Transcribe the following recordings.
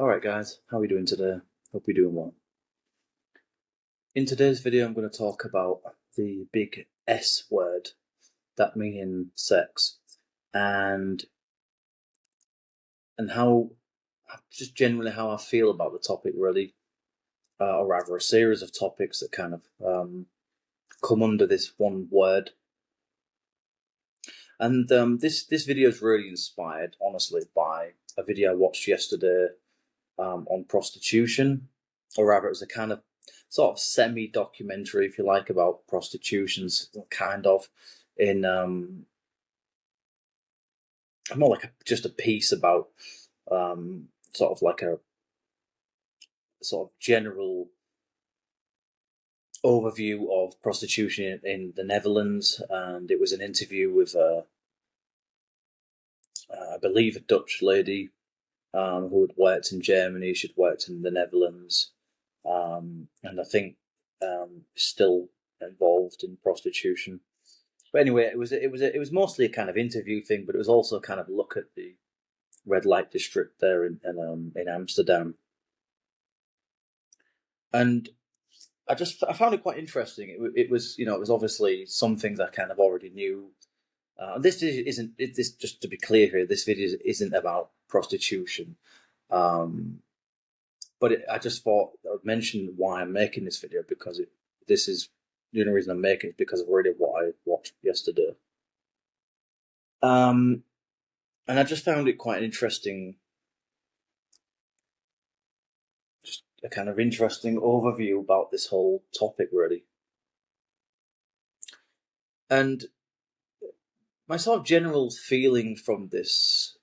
Alright guys, how are we doing today? Hope you're doing well. In today's video I'm going to talk about the big S word, that meaning sex, and how, just generally how I feel about the topic really, or rather a series of topics that kind of come under this one word. And this video is really inspired, honestly, by a video I watched yesterday on prostitution, or rather it was a kind of sort of semi-documentary, if you like, about prostitutions, kind of, in more like just a piece about sort of like a sort of general overview of prostitution in the Netherlands, and it was an interview with I believe a Dutch lady who had worked in Germany. She'd worked in the Netherlands, and I think still involved in prostitution. But anyway, it was mostly a kind of interview thing, but it was also a kind of look at the red light district there in Amsterdam. And I found it quite interesting. It was obviously some things I kind of already knew. This isn't just to be clear here. This video isn't about prostitution, but I just thought I would mention why I'm making this video, because this is the only reason I'm making it, because of really what I watched yesterday. And I just found it quite interesting, just a kind of interesting overview about this whole topic, really. And my sort of general feeling from this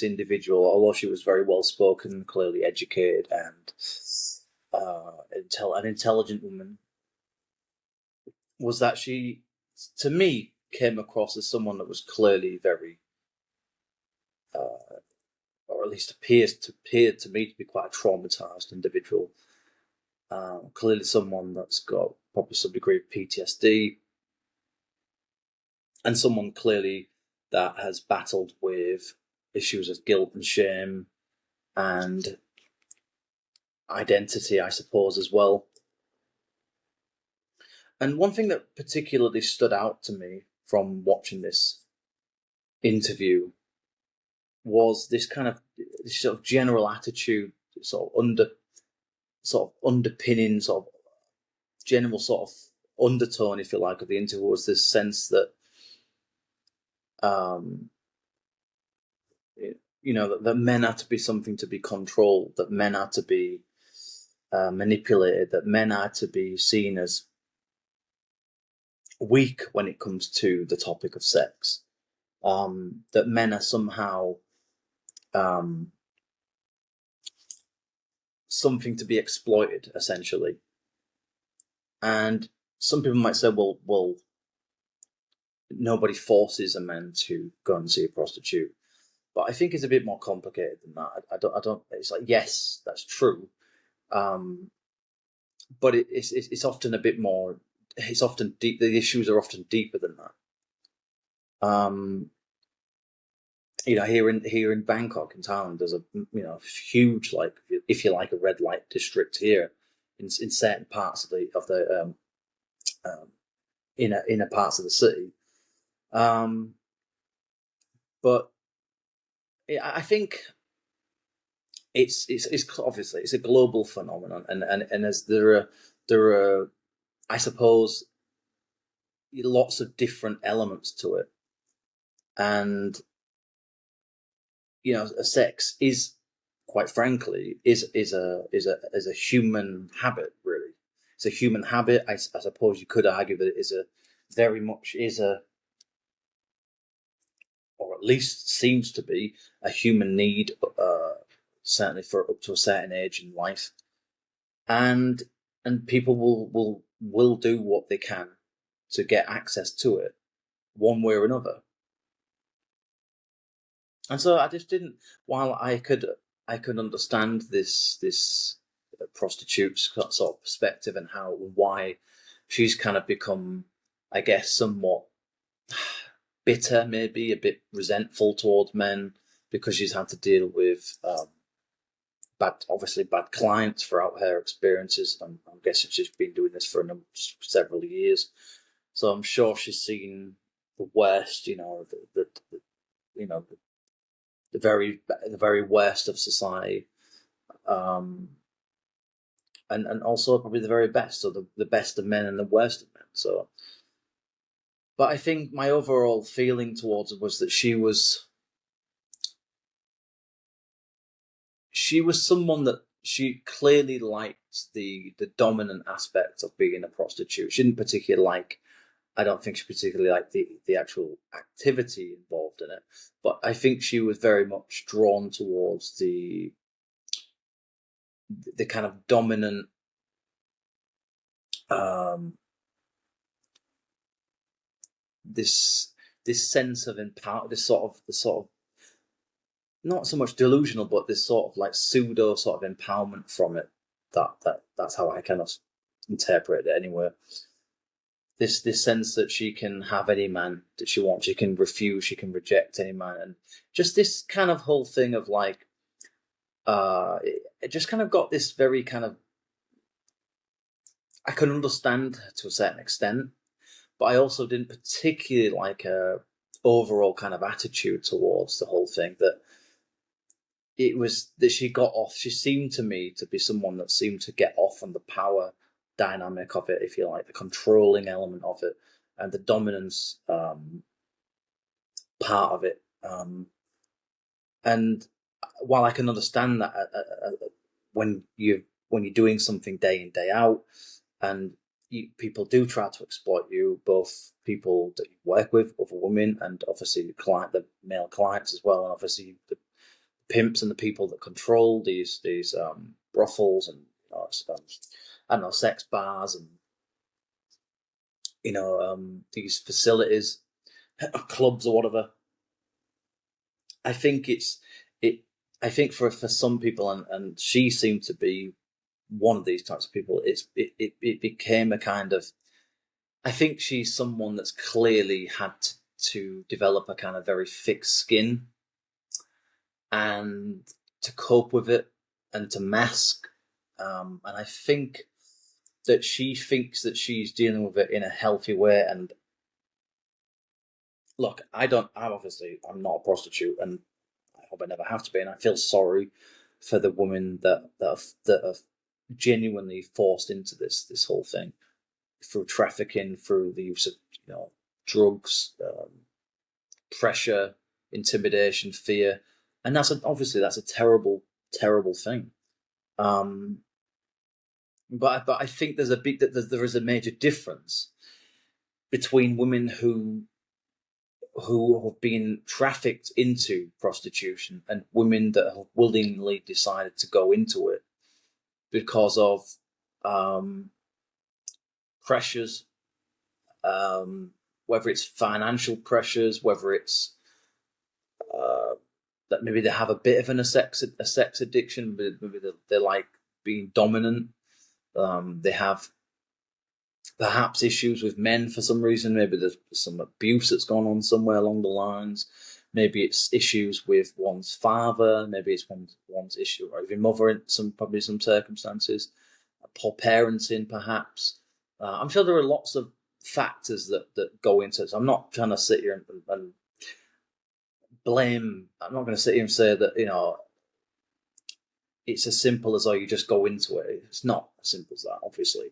individual, although she was very well spoken, clearly educated, and an intelligent woman, was that she, to me, came across as someone that was clearly very, or at least appeared to me to be quite a traumatized individual. Clearly someone that's got probably some degree of PTSD, and someone clearly that has battled with issues of guilt and shame and identity, I suppose, as well. And one thing that particularly stood out to me from watching this interview was this sort of general attitude, sort of underpinning, sort of general sort of undertone, if you like, of the interview, was this sense that that men are to be something to be controlled, that men are to be manipulated, that men are to be seen as weak when it comes to the topic of sex, that men are somehow something to be exploited, essentially. And some people might say, well, nobody forces a man to go and see a prostitute. But I think it's a bit more complicated than that. I don't. It's like, yes, that's true, but it's often a bit more. It's often deep. The issues are often deeper than that. Here in Bangkok, in Thailand, there's a huge, like, if you like, a red light district here in certain parts of the inner parts of the city. But I think it's obviously it's a global phenomenon, and as there are, I suppose, lots of different elements to it, and sex is, quite frankly, is a human habit, really. It's a human habit. I suppose you could argue that it is very much or at least seems to be, a human need, certainly for up to a certain age in life, and people will do what they can to get access to it, one way or another. And so I just didn't. While I could understand this prostitute's sort of perspective and why she's kind of become, I guess, somewhat bitter, maybe a bit resentful towards men, because she's had to deal with obviously bad clients throughout her experiences. I'm guessing she's been doing this for several years, so I'm sure she's seen the worst. The very worst of society, and also probably the very best, so the best of men and the worst of men. So, but I think my overall feeling towards her was that she was someone that she clearly liked the dominant aspect of being a prostitute. She didn't particularly like. I don't think she particularly liked the actual activity involved in it, but I think she was very much drawn towards the kind of dominant this sense of empower, the sort of not so much delusional, but this sort of like pseudo sort of empowerment from it. That's how I kind of interpret it anyway. This sense that she can have any man that she wants, she can refuse, she can reject any man, and just this kind of whole thing of like, it just kind of got this very kind of, I can understand to a certain extent, but I also didn't particularly like her overall kind of attitude towards the whole thing. That it was that she got off. She seemed to me to be someone that seemed to get off on the power dynamic of it, if you like, the controlling element of it, and the dominance part of it. And while I can understand that when you're doing something day in day out, and people do try to exploit you, both people that you work with, other women, and obviously the male clients as well, and obviously the pimps and the people that control these brothels and I don't know, sex bars and these facilities, clubs or whatever. I think I think for some people, and she seemed to be one of these types of people. It became a kind of. I think she's someone that's clearly had to develop a kind of very thick skin, and to cope with it, and to mask. And I think that she thinks that she's dealing with it in a healthy way. And look, I'm not a prostitute, and I hope I never have to be. And I feel sorry for the women that are genuinely forced into this whole thing through trafficking, through the use of drugs, pressure, intimidation, fear, and that's a terrible thing. But I think there is a major difference between women who have been trafficked into prostitution and women that have willingly decided to go into it because of pressures, whether it's financial pressures, whether it's that maybe they have a bit of a sex addiction, maybe they're like being dominant. They have perhaps issues with men for some reason. Maybe there's some abuse that's gone on somewhere along the lines. Maybe it's issues with one's father. Maybe it's one's issue, or even mother in some circumstances. Poor parenting, perhaps. I'm sure there are lots of factors that go into it. So I'm not trying to sit here and blame. I'm not going to sit here and say that it's as simple as you just go into it. It's not as simple as that, obviously.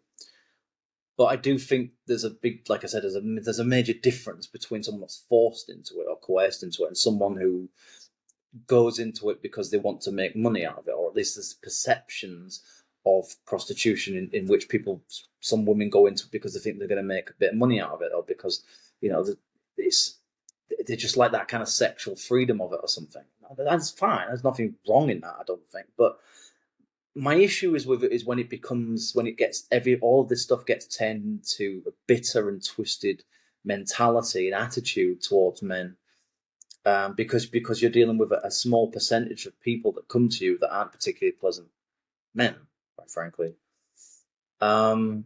But I do think there's a big, like I said, there's a major difference between someone that's forced into it or coerced into it and someone who goes into it because they want to make money out of it, or at least there's perceptions of prostitution in which some women go into it because they think they're going to make a bit of money out of it, or because they just like that kind of sexual freedom of it or something. That's fine. There's nothing wrong in that, I don't think. But my issue is with it is when all of this stuff gets turned into a bitter and twisted mentality and attitude towards men, because you're dealing with a small percentage of people that come to you that aren't particularly pleasant men, quite frankly. And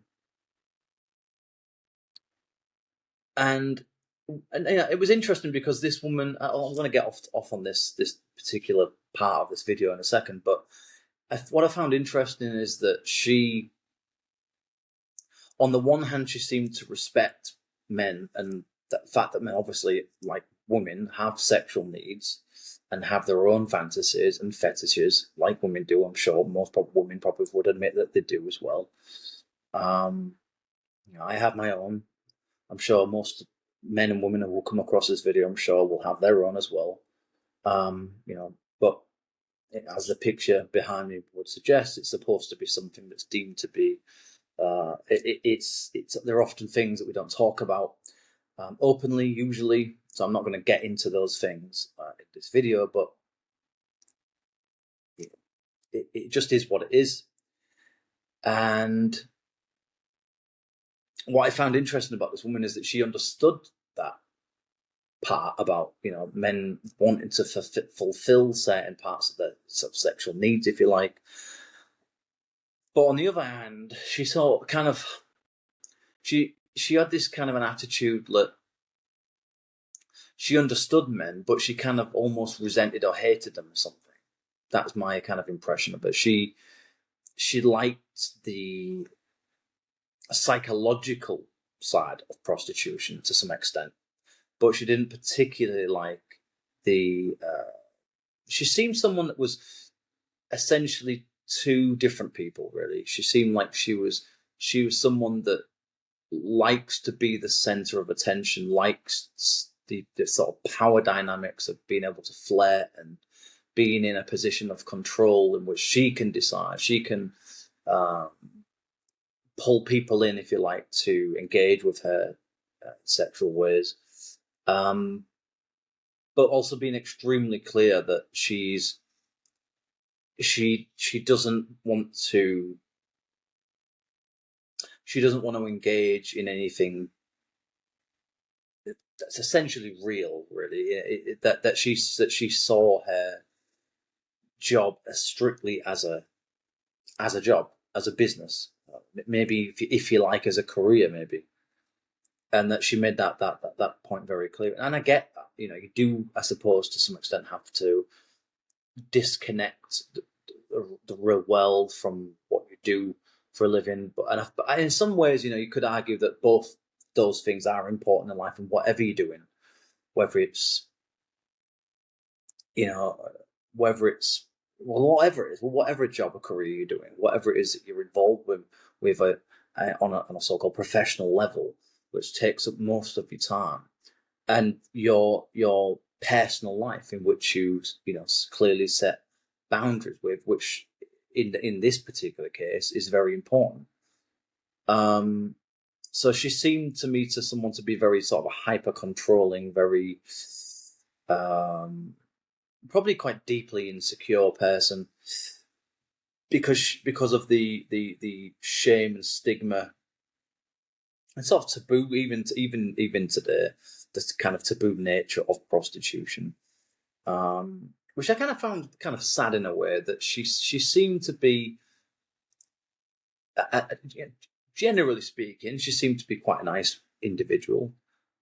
it was interesting because this woman, I'm going to get off on this particular part of this video in a second, but what I found interesting is that she, on the one hand, she seemed to respect men and the fact that men, obviously, like women, have sexual needs and have their own fantasies and fetishes, like women do. I'm sure most women probably would admit that they do as well. I have my own. I'm sure most men and women who will come across this video, I'm sure, will have their own as well. But as the picture behind me would suggest, it's supposed to be something that's deemed to be. It's there are often things that we don't talk about openly, usually. So I'm not going to get into those things in this video, but it just is what it is. And what I found interesting about this woman is that she understood that part about men wanting to fulfill certain parts of their sort of sexual needs, if you like. But on the other hand, she had this kind of an attitude that she understood men, but she kind of almost resented or hated them or something. That's my kind of impression of it. She liked the psychological side of prostitution to some extent, but she didn't particularly like the. She seemed someone that was essentially two different people, really. She seemed like she was someone that likes to be the center of attention, likes the sort of power dynamics of being able to flirt and being in a position of control in which she can decide, she can pull people in, if you like, to engage with her sexual ways. But also being extremely clear that she doesn't want to engage in anything that's essentially real, really. That she saw her job as strictly as a job, as a business, maybe if you like, as a career, maybe. And that she made that point very clear. And I get that. You do, I suppose, to some extent, have to disconnect the real world from what you do for a living. But in some ways, you could argue that both those things are important in life, and whatever you're doing, whether it's whatever it is, whatever job or career you're doing, whatever it is that you're involved with on a so-called professional level, which takes up most of your time, and your personal life, in which you clearly set boundaries with, which in this particular case is very important. So she seemed to me to someone to be very sort of a hyper controlling, very probably quite deeply insecure person, because of the shame and stigma and sort of taboo, even today, the kind of taboo nature of prostitution, which I kind of found kind of sad in a way, that she seemed to be, generally speaking, she seemed to be quite a nice individual,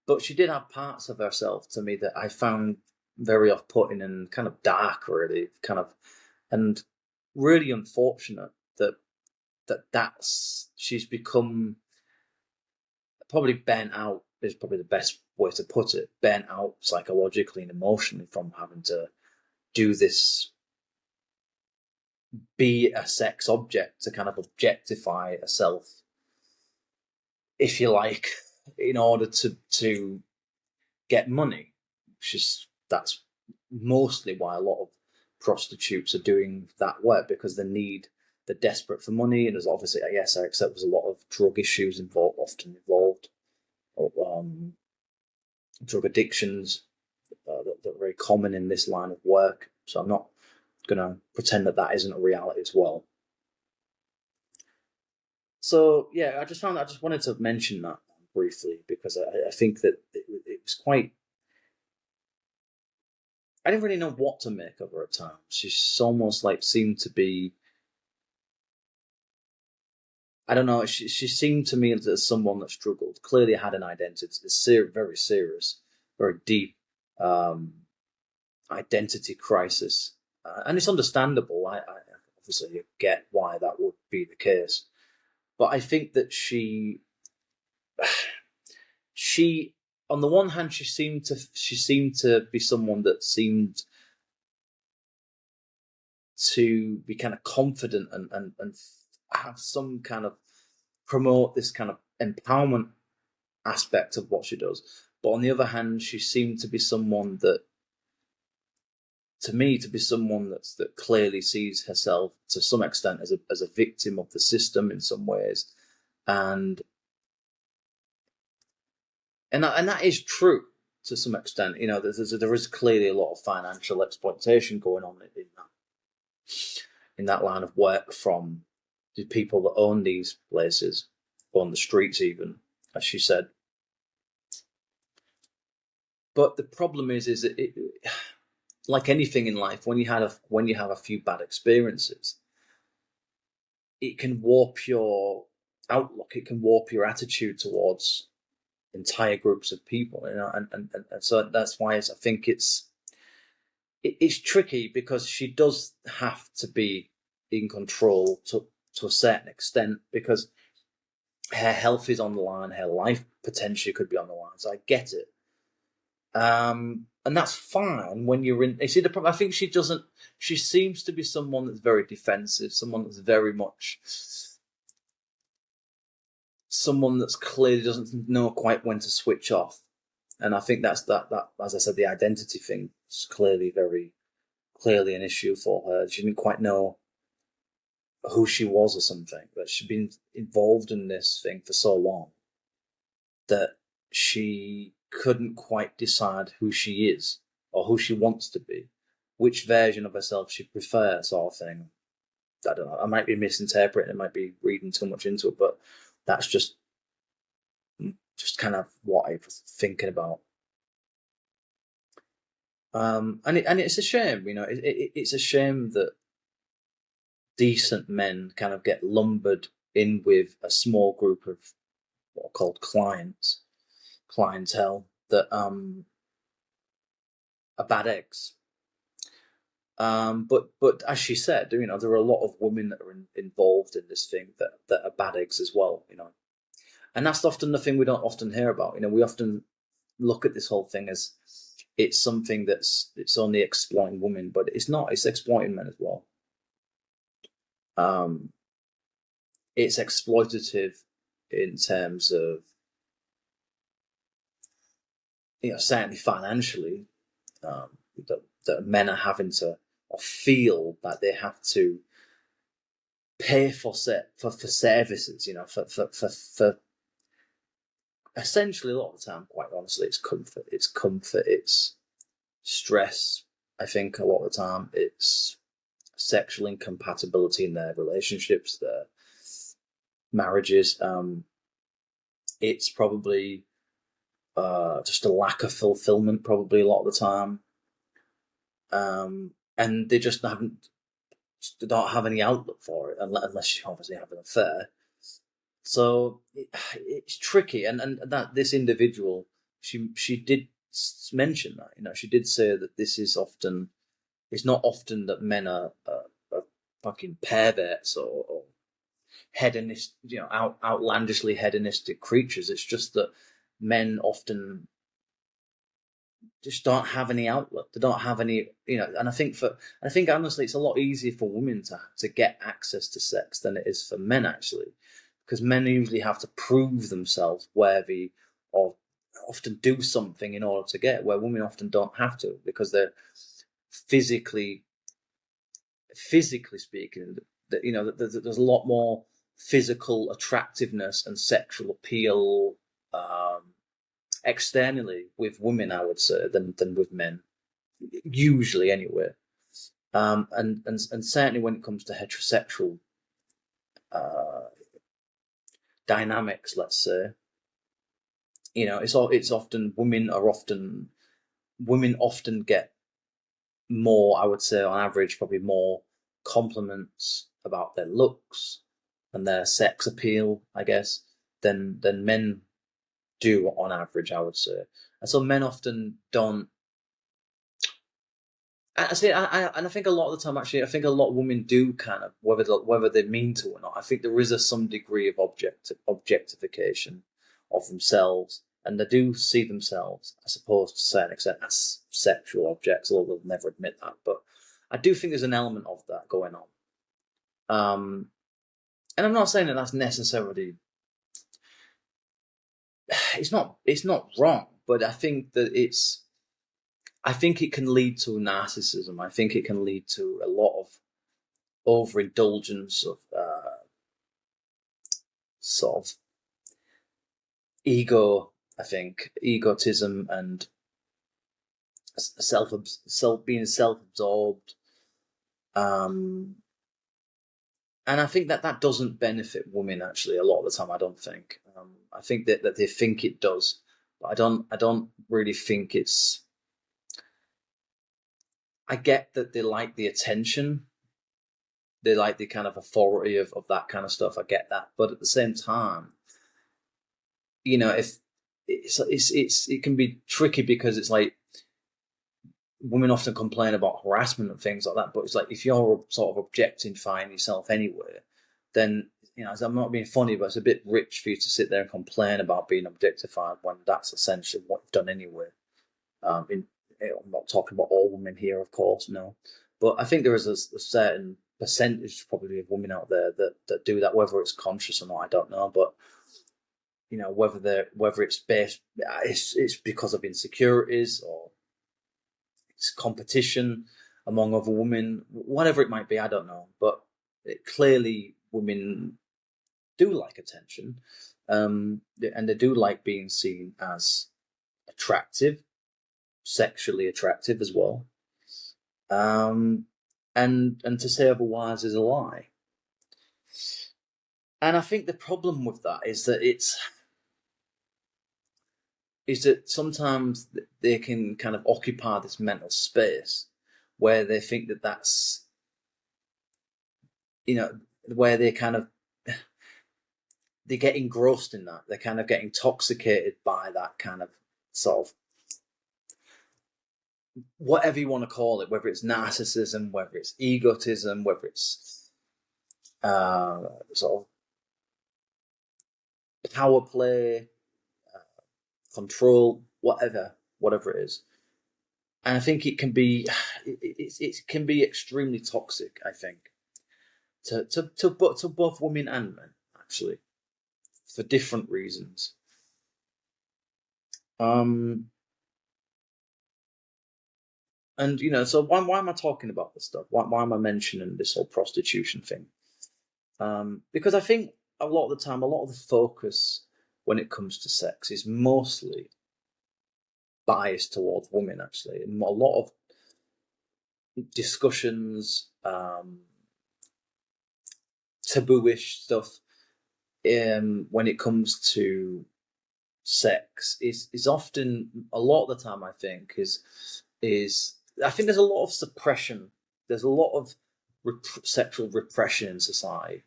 but she did have parts of herself to me that I found very off-putting and kind of dark, really, and really unfortunate that's she's become probably bent out is probably the best way to put it, bent out psychologically and emotionally from having to do this, be a sex object, to kind of objectify herself, if you like, in order to get money. That's mostly why a lot of prostitutes are doing that work, because they're desperate for money, and there's obviously, I accept there's a lot of drug issues often involved, drug addictions that are very common in this line of work. So I'm not going to pretend that isn't a reality as well. So yeah, I just wanted to mention that briefly, because I think that it was quite. I didn't really know what to make of her at times. She's almost like seemed to be. I don't know. She seemed to me as someone that struggled. Clearly had an identity. It's very serious, very deep identity crisis, and it's understandable. obviously you get why that would be the case. But I think that she, on the one hand, she seemed to be someone that seemed to be kind of confident and have some kind of promote this kind of empowerment aspect of what she does. But on the other hand, she seemed to be someone that, to me, to be someone that clearly sees herself to some extent as a victim of the system in some ways, and that is true to some extent. You know, there is clearly a lot of financial exploitation going on in that line of work from the people that own these places, own the streets, even, as she said. But the problem is that it, like anything in life, when you have a few bad experiences, it can warp your outlook. It can warp your attitude towards entire groups of people. You know, and so that's why I think it's tricky, because she does have to be in control to a certain extent, because her health is on the line, her life potentially could be on the line. So I get it. And that's fine when you're in. You see, the problem, I think she seems to be someone that's very defensive, someone that's very much, someone that's clearly doesn't know quite when to switch off. And I think that's that, as I said, the identity thing is very clearly an issue for her. She didn't quite know who she was or something, but she'd been involved in this thing for so long that she couldn't quite decide who she is or who she wants to be, which version of herself she prefers, sort of thing. I don't know. I might be misinterpreting. I might be reading too much into it, but that's just kind of what I was thinking about. And it's a shame, you know. It's a shame that decent men kind of get lumbered in with a small group of what are called clientele that are bad eggs. But as she said, you know, there are a lot of women that are involved in this thing that are bad eggs as well, you know. And that's often the thing we don't often hear about. You know, we often look at this whole thing as it's something it's only exploiting women, but it's not. It's exploiting men as well. It's exploitative in terms of, you know, certainly financially, that men are having to, or feel that they have to pay for services, you know, for essentially a lot of the time, quite honestly, it's comfort, it's stress. I think a lot of the time it's sexual incompatibility in their relationships, their marriages. It's probably just a lack of fulfillment, probably a lot of the time. And they just don't have any outlook for it, unless you obviously have an affair. So it's tricky, and that this individual, she did mention that, you know, she did say that it's not often that men are fucking perverts or hedonist, you know, outlandishly hedonistic creatures. It's just that men often just don't have any outlook. They don't have any, you know. And I think honestly, it's a lot easier for women to get access to sex than it is for men, actually, because men usually have to prove themselves worthy or often do something in order to get, where women often don't have to, because they're physically speaking, that, you know, there's a lot more physical attractiveness and sexual appeal externally with women, I would say, than with men, usually anyway. And certainly when it comes to heterosexual dynamics, let's say, you know, it's often women often get more, I would say, on average, probably more compliments about their looks and their sex appeal, I guess, than men do on average, I would say. And so men often don't And I think a lot of the time, actually, I think a lot of women do kind of, whether they mean to or not. I think there is some degree of objectification of themselves, and they do see themselves, I suppose, to a certain extent, as sexual objects, although they'll never admit that. But I do think there's an element of that going on. And I'm not saying that that's necessarily. It's not wrong, but I think that I think it can lead to narcissism. I think it can lead to a lot of overindulgence of sort of ego. I think egotism and being self-absorbed, and I think that doesn't benefit women. Actually, a lot of the time, I don't think. I think that they think it does, but I don't really think it's. I get that they like the attention, they like the kind of authority of that kind of stuff. I get that, but at the same time, if it can be tricky, because it's like women often complain about harassment and things like that. But it's like, if you're sort of objectifying yourself anyway, then I'm not being funny, but it's a bit rich for you to sit there and complain about being objectified when that's essentially what you've done anyway. I'm not talking about all women here, of course, no. But I think there is a certain percentage probably of women out there that do that, whether it's conscious or not, I don't know. But whether it's based, it's because of insecurities, or it's competition among other women, whatever it might be, I don't know. But clearly women do like attention, and they do like being seen as attractive, sexually attractive as well, and to say otherwise is a lie. And I think the problem with that is that sometimes they can kind of occupy this mental space where they think that that's, where they get engrossed in that. They kind of get intoxicated by that kind of sort of, whatever you want to call it, whether it's narcissism, whether it's egotism, whether it's sort of power play, control, whatever it is. And I think it can be extremely toxic, I think, to both women and men, actually, for different reasons. And so why am I talking about this stuff? Why am I mentioning this whole prostitution thing? Because I think a lot of the time, a lot of the focus when it comes to sex is mostly biased towards women, actually. And a lot of discussions, taboo-ish stuff, when it comes to sex is often, a lot of the time, I think, I think there's a lot of suppression. There's a lot of sexual repression in society.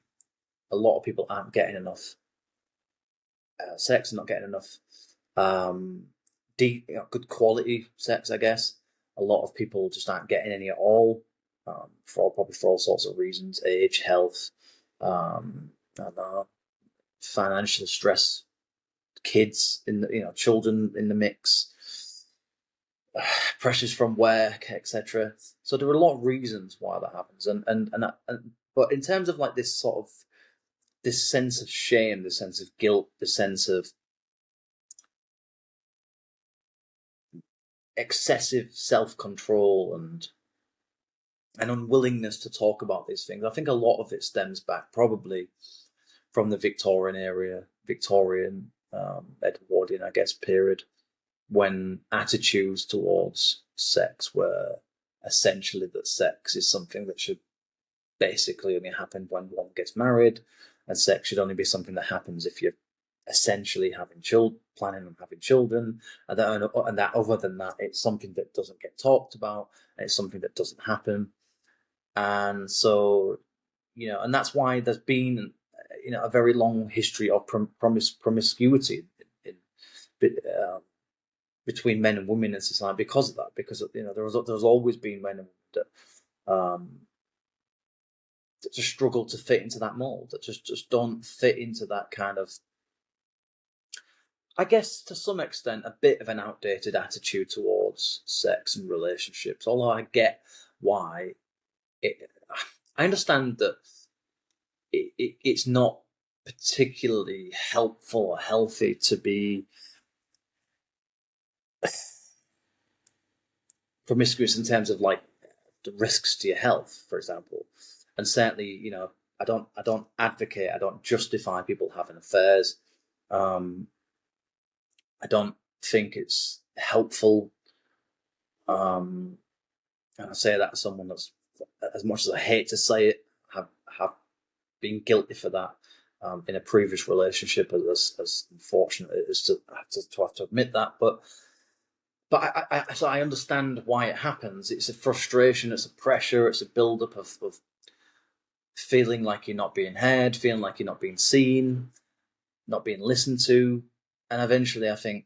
A lot of people aren't getting enough sex, not getting enough deep, good quality sex, I guess. A lot of people just aren't getting any at all, probably for all sorts of reasons: age, health, financial stress, kids in the, children in the mix, pressures from work, etc. So there are a lot of reasons why that happens, and but in terms of like this sort of this sense of shame, the sense of guilt, the sense of excessive self-control and unwillingness to talk about these things, I think a lot of it stems back probably from the Victorian, Edwardian, I guess, period, when attitudes towards sex were essentially that sex is something that should basically only happen when one gets married, and sex should only be something that happens if you're essentially planning on having children, and that other than that, it's something that doesn't get talked about, and it's something that doesn't happen. And so, and that's why there's been, a very long history of promiscuity between men and women in society because of that. Because there's always been men and women that just struggle to fit into that mold, that just don't fit into that kind of, I guess to some extent, a bit of an outdated attitude towards sex and relationships. Although I get why I understand that it's not particularly helpful or healthy to be promiscuous in terms of like the risks to your health, for example. And certainly, I don't advocate, I don't justify people having affairs. I don't think it's helpful. And I say that as someone that's, as much as I hate to say it, have been guilty for that in a previous relationship, as unfortunate it is to have to admit that. But so I understand why it happens. It's a frustration, it's a pressure, it's a build-up of feeling like you're not being heard, feeling like you're not being seen, not being listened to. And eventually, I think,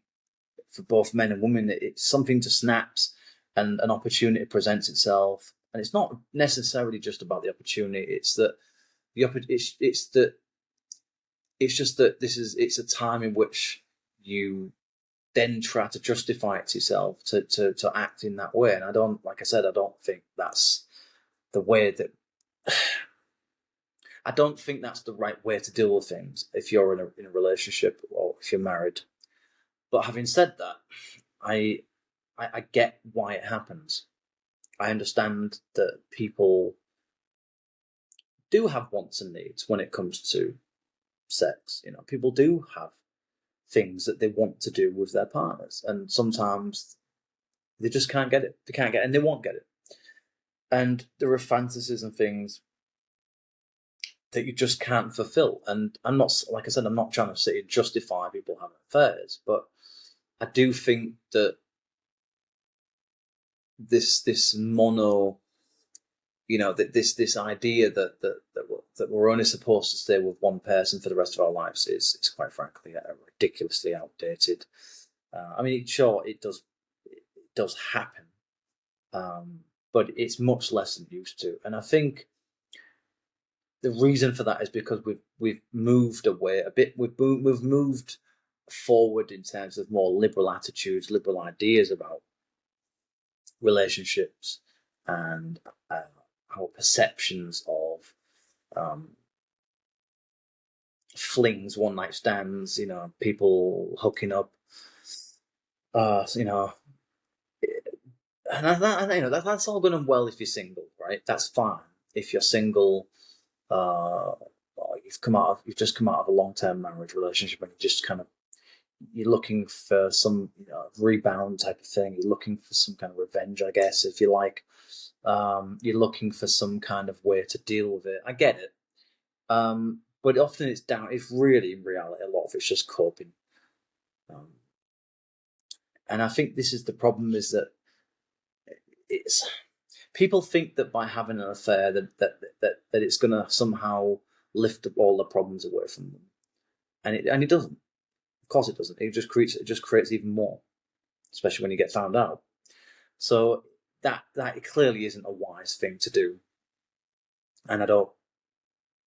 for both men and women, it's something to snaps and an opportunity presents itself. And it's not necessarily just about the opportunity. It's that it's just that it's a time in which you then try to justify it to yourself to act in that way. And I don't think that's the way that I don't think that's the right way to deal with things if you're in a relationship or if you're married. But having said that, I get why it happens. I understand that people do have wants and needs when it comes to sex. People do have things that they want to do with their partners, and sometimes they just can't get it. They can't get it, and they won't get it. And there are fantasies and things that you just can't fulfill. And I'm not, like I said, I'm not trying to say justify people having affairs, but I do think that this mono, this idea that we're only supposed to stay with one person for the rest of our lives is quite frankly ridiculously outdated. I mean, sure, it does happen, but it's much less than it used to. And I think the reason for that is because we've moved away a bit. We've moved forward in terms of more liberal attitudes, liberal ideas about relationships, and our perceptions of flings, one night stands, people hooking up, and that's all good and well if you're single, right? That's fine if you're single. You've just come out of a long-term marriage relationship, and you're looking for some rebound type of thing. You're looking for some kind of revenge, I guess, if you like. You're looking for some kind of way to deal with it. I get it. But often it's really, in reality, a lot of it's just coping. And I think this is the problem, is that people think that by having an affair that it's going to somehow lift up all the problems away from them. And it doesn't. Of course it doesn't. It just creates even more, especially when you get found out. So that clearly isn't a wise thing to do. And I don't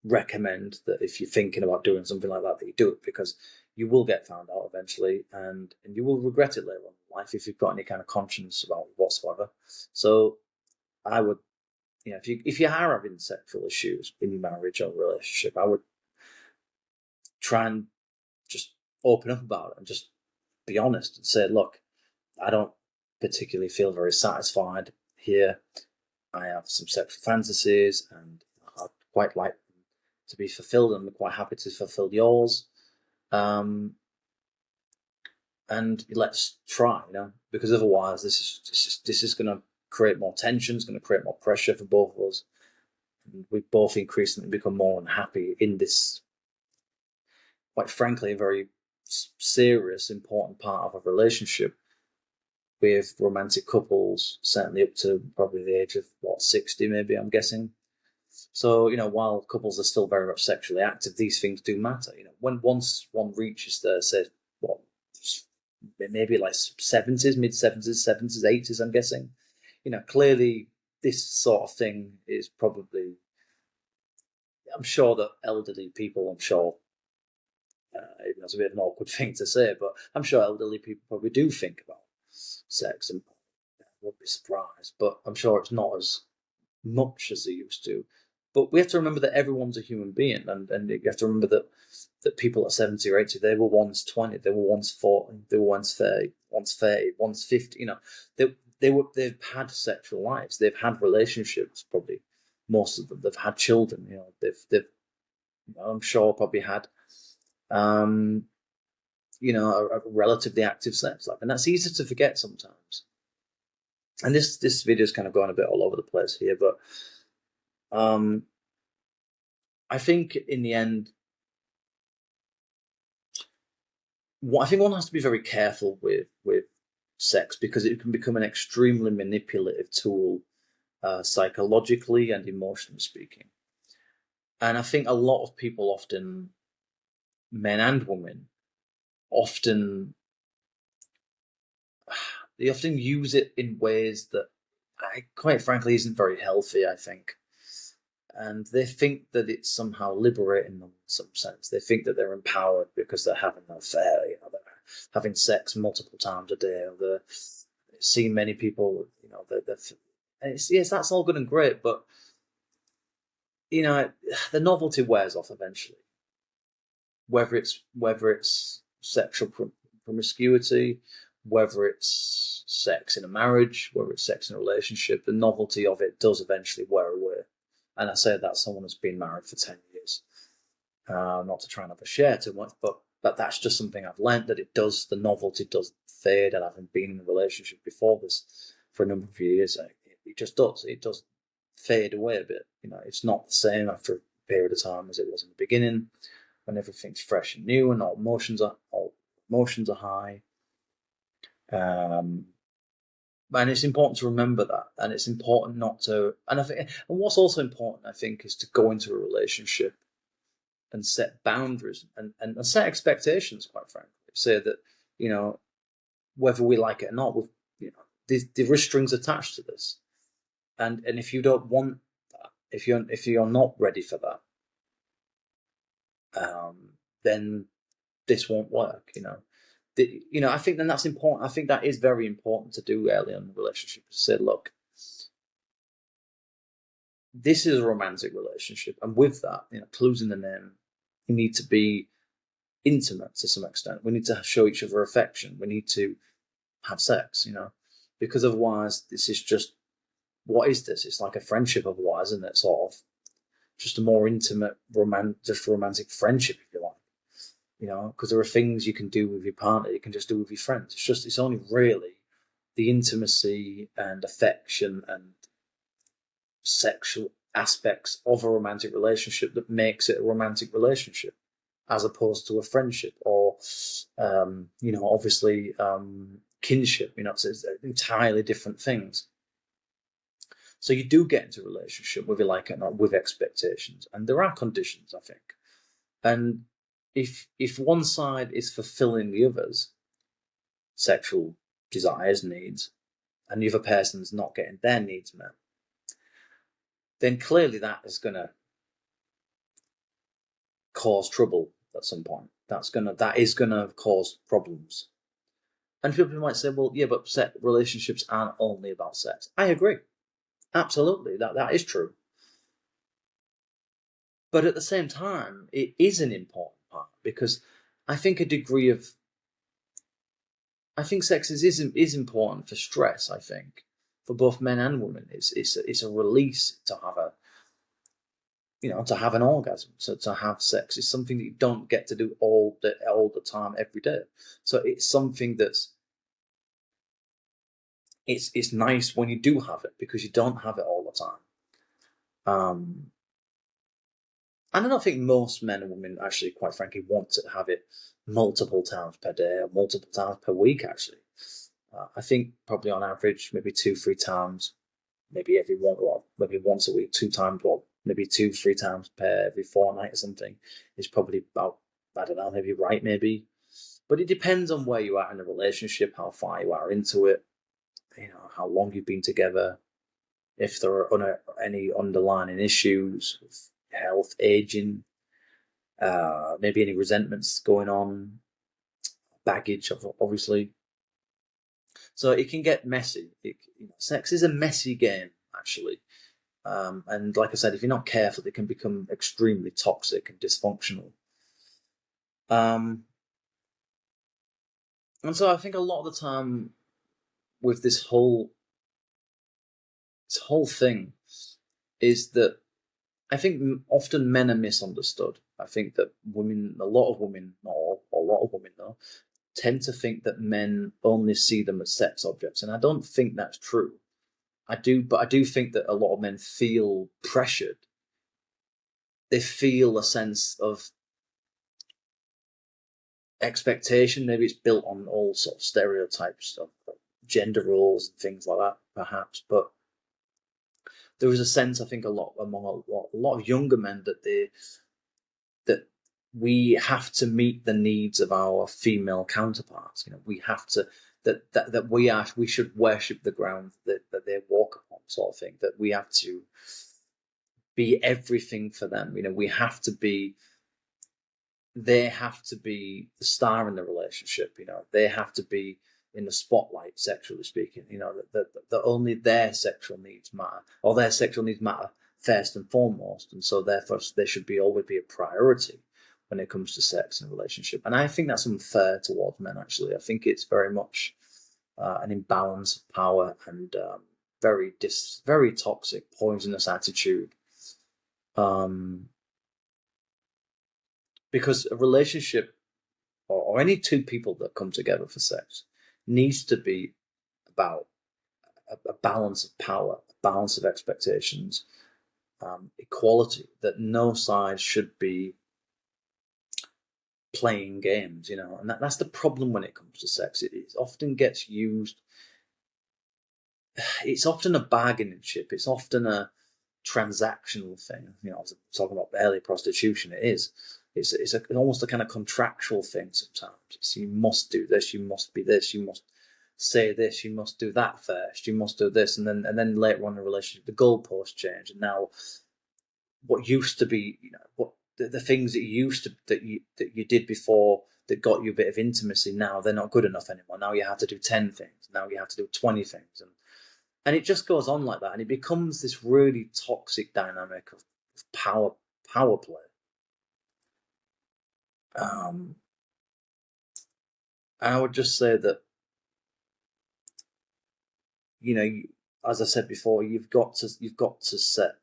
recommend that if you're thinking about doing something like that you do it, because you will get found out eventually, and you will regret it later on in life if you've got any kind of conscience about it whatsoever. So I would, if you are having sexual issues in your marriage or relationship, I would try and just open up about it and just be honest and say, look, I don't particularly feel very satisfied here. I have some sexual fantasies and I'd quite like them to be fulfilled, and I'm quite happy to fulfill yours. And let's try, because otherwise this is going to create more tension, it's going to create more pressure for both of us. And we both increasingly become more unhappy in this, quite frankly, a very serious, important part of a relationship. With romantic couples, certainly up to probably the age of 60, maybe, I'm guessing. So, while couples are still very much sexually active, these things do matter. When once one reaches the, say, maybe like 70s, mid 70s, 70s, 80s, I'm guessing, clearly this sort of thing is probably, I'm sure that elderly people, even though it's a bit of an awkward thing to say, but I'm sure elderly people probably do think about sex, and I won't be surprised, but I'm sure it's not as much as they used to. But we have to remember that everyone's a human being, and you have to remember that people at 70 or 80, they were once 20, they were once 40, they were once 30, once 50. You know, they've had sexual lives, they've had relationships. Probably most of them, they've had children. You know, they've I'm sure probably had a relatively active sex life, and that's easy to forget sometimes. And this video is kind of going a bit all over the place here, but I think in the end, I think one has to be very careful with sex, because it can become an extremely manipulative tool, psychologically and emotionally speaking. And I think a lot of people, often men and women, they often use it in ways that, quite frankly, isn't very healthy, I think. And they think that it's somehow liberating them in some sense. They think that they're empowered because they're having an affair, you know, they're having sex multiple times a day, or they're seeing many people, you know, yes, that's all good and great, but, you know, the novelty wears off eventually. Whether it's sexual promiscuity, whether it's sex in a marriage, whether it's sex in a relationship, the novelty of it does eventually wear away. And I say that someone who's been married for 10 years. Not to try and overshare too much, but that's just something I've learned, that the novelty does fade, and having been in a relationship before this for a number of years, it just does. It does fade away a bit. You know, it's not the same after a period of time as it was in the beginning, when everything's fresh and new and all emotions are high. And it's important to remember that, and it's important not to. And what's also important, I think, is to go into a relationship and set boundaries and set expectations. Quite frankly, say that, you know, whether we like it or not, there are strings attached to this, and if you don't want that, if you're not ready for that, then this won't work. I think then that's important. I think that is very important to do early on in the relationship. To say, look, this is a romantic relationship, and with that, clues in the name, you need to be intimate to some extent. We need to show each other affection. We need to have sex, because otherwise, this is just, what is this? It's like a friendship otherwise, isn't it? Sort of, just a more intimate, romantic friendship, if you like. Because there are things you can do with your partner you can just do with your friends. It's only really the intimacy and affection and sexual aspects of a romantic relationship that makes it a romantic relationship, as opposed to a friendship or, obviously, kinship. It's entirely different things. So you do get into a relationship, whether you like it or not, with expectations, and there are conditions, I think. And if one side is fulfilling the other's sexual desires, needs, and the other person's not getting their needs met, then clearly that is going to cause trouble at some point. That is going to cause problems. And people might say, well, yeah, but relationships aren't only about sex. I agree. Absolutely, that is true. But at the same time, it is an important part, because I think sex is important for stress. I think for both men and women, it's a release to have an orgasm. So to have sex is something that you don't get to do all the time, every day. So it's something that's it's nice when you do have it, because you don't have it all the time. And I don't think most men and women actually, quite frankly, want to have it multiple times per day or multiple times per week, actually. I think probably on average, maybe 2-3 times, maybe maybe once a week, 2 times, or maybe 2-3 times per every fortnight or something, is probably about, I don't know, maybe right, maybe. But it depends on where you are in a relationship, how far you are into it, how long you've been together. if there are any underlying issues with health, aging, maybe any resentments going on, baggage, obviously. So it can get messy. Sex is a messy game, actually. And like I said, if you're not careful, it can become extremely toxic and dysfunctional. And so I think a lot of the time with this whole thing is that I think often men are misunderstood. I think that women, a lot of women, not all, a lot of women though, tend to think that men only see them as sex objects, and I don't think that's true. But I do think that a lot of men feel pressured. They feel a sense of expectation. Maybe it's built on all sorts of stereotypes of gender roles and things like that, perhaps. But there is a sense, I think, among a lot of younger men that we have to meet the needs of our female counterparts. We have to that we should worship the ground that they walk upon, sort of thing. That we have to be everything for them. We have to be. They have to be the star in the relationship. They have to be in the spotlight, sexually speaking. That only their sexual needs matter, or their sexual needs matter first and foremost, and so therefore they should always be a priority when it comes to sex and relationship. And I think that's unfair towards men. Actually, I think it's very much an imbalance of power and very toxic, poisonous attitude. Because a relationship or any two people that come together for sex needs to be about a balance of power, a balance of expectations, equality, that no side should be playing games, and that's the problem when it comes to sex. It often gets used. It's often a bargaining chip. It's often a transactional thing. I was talking about earlier prostitution. It is. It's almost a kind of contractual thing sometimes. You must do this. You must be this. You must say this. You must do that first. You must do this, and then later on in the relationship, the goalposts change, and now what used to be, what the things that you did before that got you a bit of intimacy, now they're not good enough anymore. Now you have to do 10 things. Now you have to do 20 things, and it just goes on like that, and it becomes this really toxic dynamic of power play. And I would just say that, as I said before, you've got to set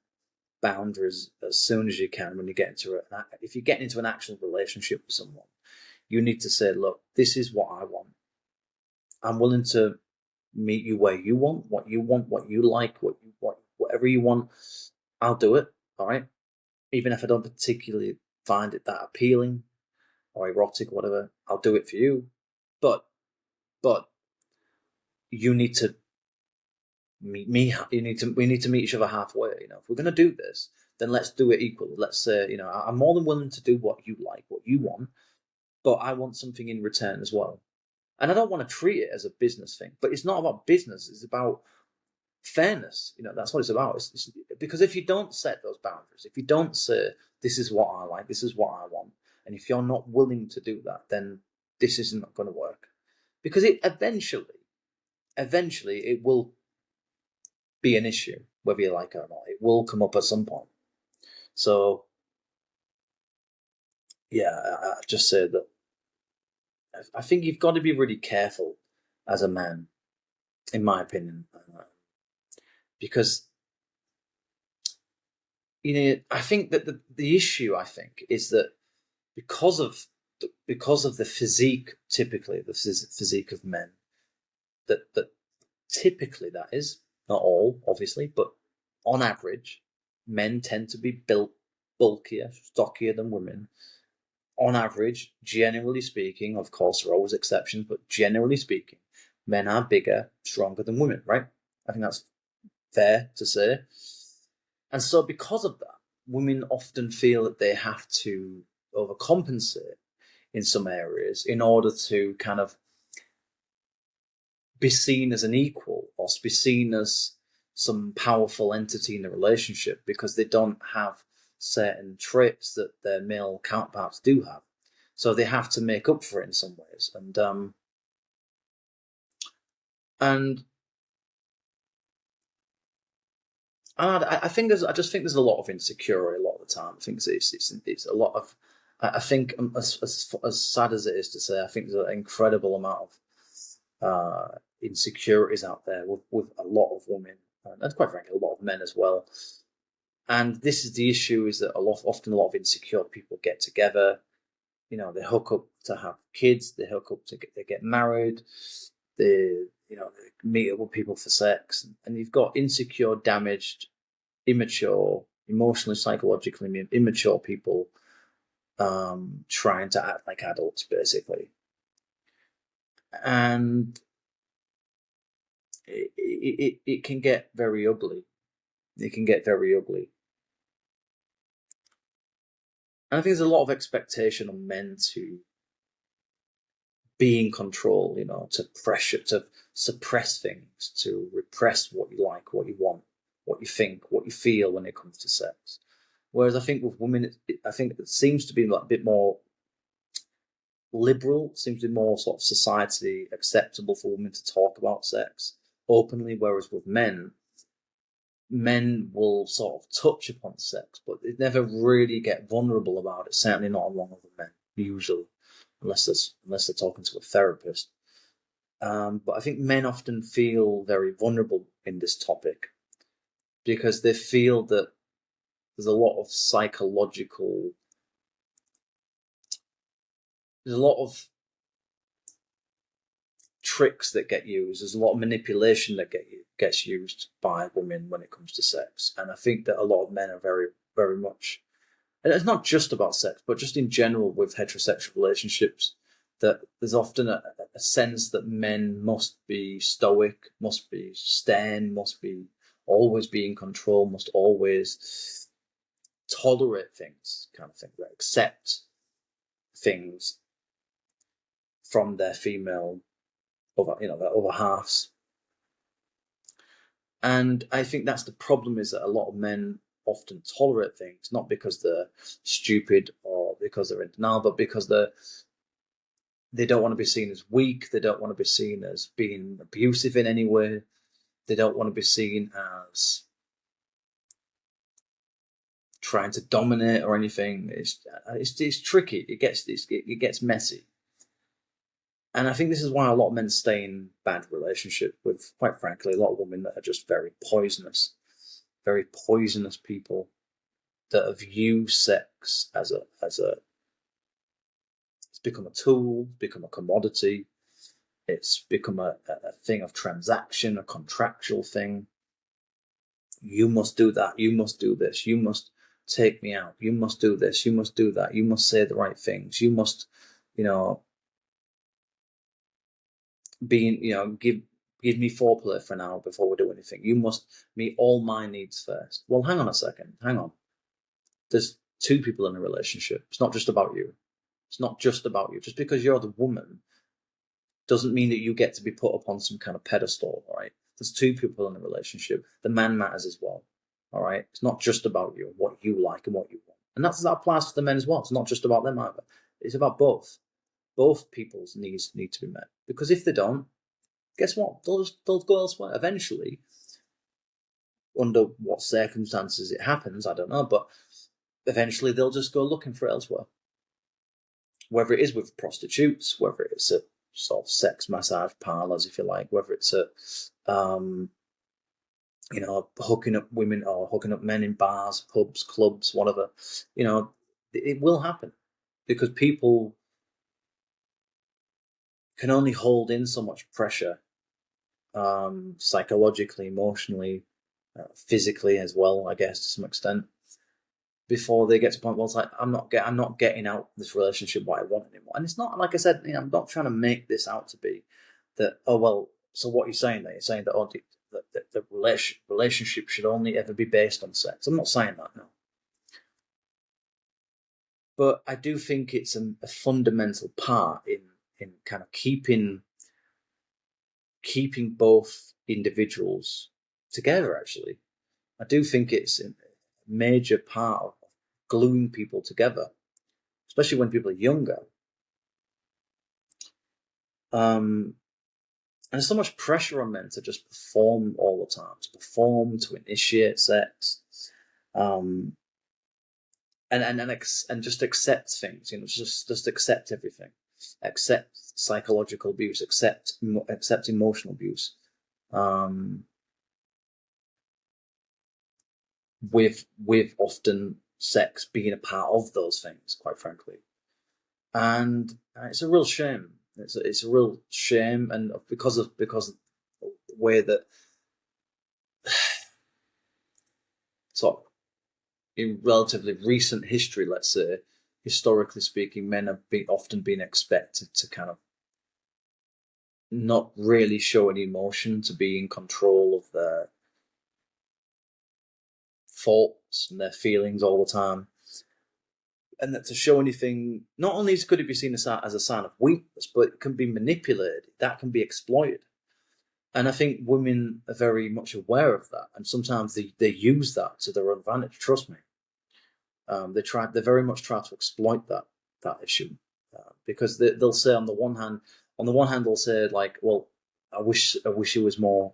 boundaries as soon as you can when you get into it. If you get into an actual relationship with someone, you need to say, look, this is what I want. I'm willing to meet you where you want, what you like, whatever you want. I'll do it. All right. Even if I don't particularly find it that appealing or erotic or whatever, I'll do it for you. But you need to meet me. We need to meet each other halfway. If we're going to do this, then let's do it equally. Let's say, I'm more than willing to do what you like, what you want, but I want something in return as well. And I don't want to treat it as a business thing, but it's not about business. It's about fairness. That's what it's about. It's because if you don't set those boundaries, if you don't say, this is what I like, this is what I want, and if you're not willing to do that, then this isn't going to work. Because it eventually it will be an issue, whether you like it or not. It will come up at some point. So, yeah, I just say that I think you've got to be really careful as a man, in my opinion, because I think that the issue, I think, is that because of the physique, typically the physique of men, that typically, that is not all, obviously, but on average, men tend to be built bulkier, stockier than women. On average, generally speaking, of course, there are always exceptions, but generally speaking, men are bigger, stronger than women, right? I think that's fair to say. And so because of that, women often feel that they have to overcompensate in some areas in order to kind of be seen as an equal, or be seen as some powerful entity in the relationship because they don't have certain traits that their male counterparts do have. So they have to make up for it in some ways. And I think I just think there's a lot of insecurity a lot of the time. I think it's a lot of. I think as sad as it is to say, I think there's an incredible amount of insecurities out there with a lot of women and quite frankly a lot of men as well. And this is the issue: is that often a lot of insecure people get together. You know, they hook up to have kids. They hook up they get married. They meet up with people for sex, and you've got insecure, damaged, immature, emotionally, psychologically immature people trying to act like adults, basically. And it can get very ugly. It can get very ugly. And I think there's a lot of expectation on men to be in control, to pressure, to suppress things, to repress what you like, what you want, what you think, what you feel when it comes to sex. Whereas I think with women, I think it seems to be like a bit more liberal, seems to be more sort of society acceptable for women to talk about sex openly, whereas with men will sort of touch upon sex, but they never really get vulnerable about it, certainly not along with men, usually, unless they're talking to a therapist. But I think men often feel very vulnerable in this topic because they feel that there's a lot of there's a lot of tricks that get used. There's a lot of manipulation that gets used by women when it comes to sex. And I think that a lot of men are very, very much, and it's not just about sex, but just in general with heterosexual relationships, that there's often a sense that men must be stoic, must be stern, must be always be in control, must always tolerate things, kind of thing, that accept things from their female their other halves. And I think that's the problem, is that a lot of men often tolerate things, not because they're stupid or because they're in denial, but because they don't want to be seen as weak. They don't want to be seen as being abusive in any way. They don't want to be seen as trying to dominate or anything. It's tricky. It gets messy. And I think this is why a lot of men stay in bad relationships with, quite frankly, a lot of women that are just very poisonous people that have used sex as it's become a tool, become a commodity. It's become a thing of transaction, a contractual thing. You must do that. You must do this. You must take me out. You must do this. You must do that. You must say the right things. You must, give me foreplay for an hour before we do anything. You must meet all my needs first. Well, hang on a second. Hang on. There's two people in a relationship. It's not just about you. It's not just about you. Just because you're the woman doesn't mean that you get to be put up on some kind of pedestal, all right? There's two people in a relationship. The man matters as well, all right? It's not just about you, what you like and what you want. And that applies to the men as well. It's not just about them either. It's about both. Both people's needs need to be met. Because if they don't, guess what? They'll go elsewhere. Eventually, under what circumstances it happens, I don't know, but eventually they'll just go looking for it elsewhere. Whether it is with prostitutes, whether it's at sort of sex massage parlours, if you like, whether it's at hooking up women or hooking up men in bars, pubs, clubs, whatever, it will happen because people can only hold in so much pressure, psychologically, emotionally, physically as well, I guess, to some extent, before they get to the point where it's like, I'm not getting out this relationship what I want anymore. And it's not, like I said, I'm not trying to make this out to be that, oh, well, so what you're saying there, you're saying that, the relationship should only ever be based on sex. I'm not saying that, no. But I do think it's a fundamental part in kind of keeping both individuals together, actually. I do think it's a major part of gluing people together, especially when people are younger. And there's so much pressure on men to just perform all the time, to perform, to initiate sex, and just accept things. Just accept everything, accept psychological abuse, accept emotional abuse, with often sex being a part of those things, quite frankly, and it's a real shame. It's a real shame, and because of the way that sort of in relatively recent history, let's say, historically speaking, men have often been expected to kind of not really show any emotion, to be in control of their thoughts and their feelings all the time, and that to show anything, not only could it be seen as a sign of weakness, but it can be manipulated. That can be exploited. And I think women are very much aware of that, and sometimes they use that to their advantage. Trust me, they very much try to exploit that issue, because they'll say on the one hand they'll say like, well, I wish it was more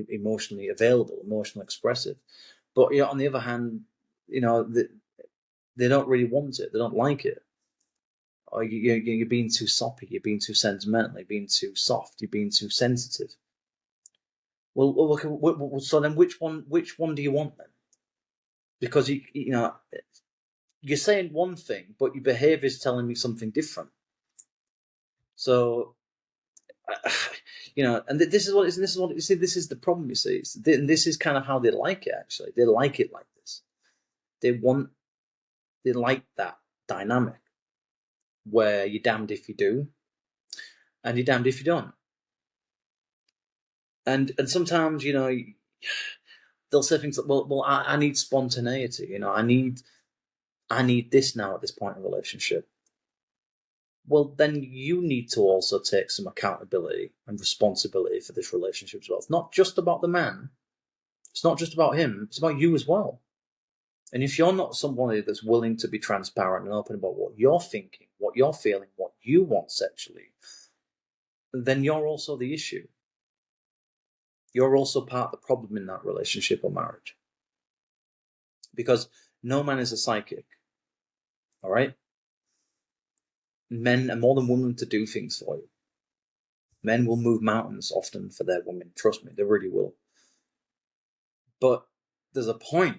emotionally available, emotionally expressive, but on the other hand, they don't really want it. They don't like it. Or you're being too soppy. You're being too sentimental. You're being too soft. You're being too sensitive. Well, so then which one do you want then? Because you're saying one thing, but your behaviour is telling me something different. So, and this is what you see. This is the problem. You see, this is kind of how they like it. Actually, they like it like this. They like that dynamic where you're damned if you do, and you're damned if you don't. And sometimes, they'll say things like, well, I need spontaneity. I need this now at this point in a relationship. Well, then you need to also take some accountability and responsibility for this relationship as well. It's not just about the man. It's not just about him. It's about you as well. And if you're not somebody that's willing to be transparent and open about what you're thinking, what you're feeling, what you want sexually, then you're also the issue. You're also part of the problem in that relationship or marriage. Because no man is a psychic. All right? Men are more than willing to do things for you. Men will move mountains often for their women. Trust me, they really will. But there's a point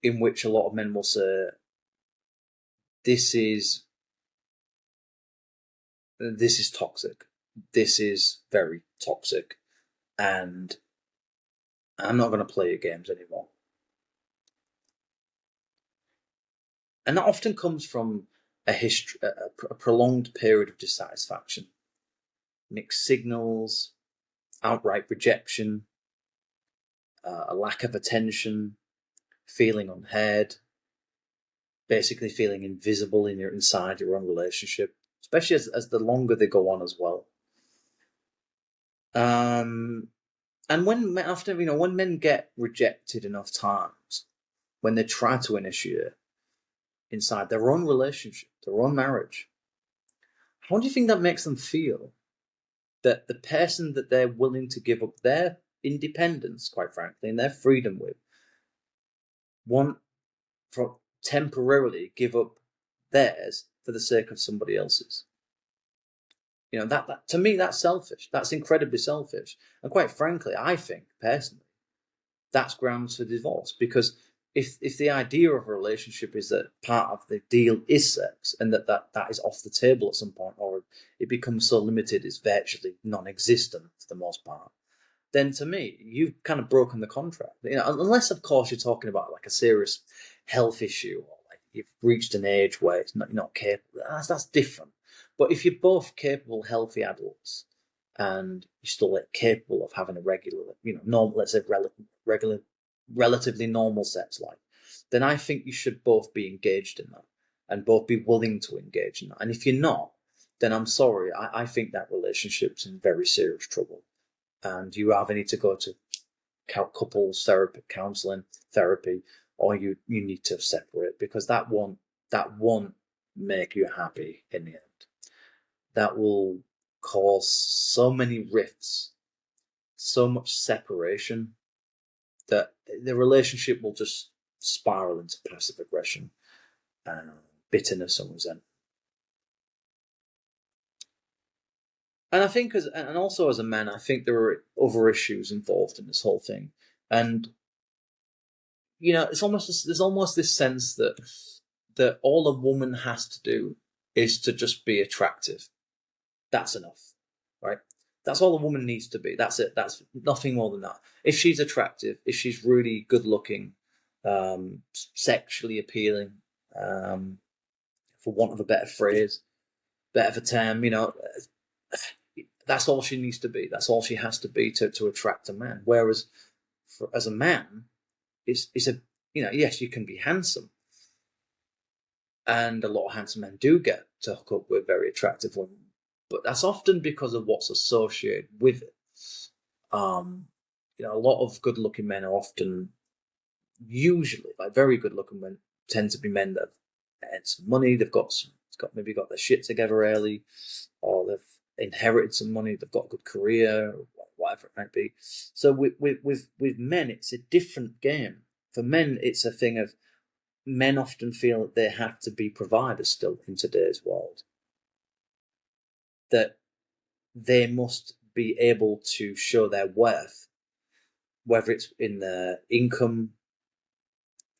in which a lot of men will say, this is toxic. This is very toxic. And I'm not going to play your games anymore. And that often comes from a prolonged period of dissatisfaction. Mixed signals, outright rejection, a lack of attention, feeling unheard, basically feeling invisible inside your own relationship, especially as the longer they go on as well. And when men get rejected enough times, when they try to initiate inside their own relationship, their own marriage, how do you think that makes them feel? That the person that they're willing to give up their independence, quite frankly, and their freedom with, want to temporarily give up theirs for the sake of somebody else's. That to me, that's selfish. That's incredibly selfish. And quite frankly, I think personally, that's grounds for divorce. Because if the idea of a relationship is that part of the deal is sex, and that is off the table at some point, or it becomes so limited it's virtually non-existent for the most part, then to me, you've kind of broken the contract. Unless of course you're talking about like a serious health issue, or like you've reached an age where you're not capable. That's different. But if you're both capable, healthy adults, and you're still capable of having a regular, normal, let's say regular, relatively normal sex life, then I think you should both be engaged in that, and both be willing to engage in that. And if you're not, then I'm sorry, I think that relationship's in very serious trouble, and you either need to go to couples therapy, counselling, therapy, or you need to separate, because that won't make you happy in the end. That will cause so many rifts, so much separation, that the relationship will just spiral into passive aggression and bitterness and resentment. And I think, and also as a man, I think there are other issues involved in this whole thing. And there's almost this sense that all a woman has to do is to just be attractive. That's enough, right? That's all a woman needs to be. That's it. That's nothing more than that. If she's attractive, if she's really good looking, sexually appealing, for want of a better phrase, better of a term, that's all she needs to be. That's all she has to be to attract a man. Whereas as a man, it's yes, you can be handsome. And a lot of handsome men do get to hook up with very attractive women. But that's often because of what's associated with it. A lot of good-looking men are often, usually, like very good-looking men, tend to be men that have earned some money. They've maybe got their shit together early, or they've inherited some money. They've got a good career, or whatever it might be. So with men, it's a different game. For men, it's a thing of, men often feel that they have to be providers still in today's world. That they must be able to show their worth, whether it's in their income,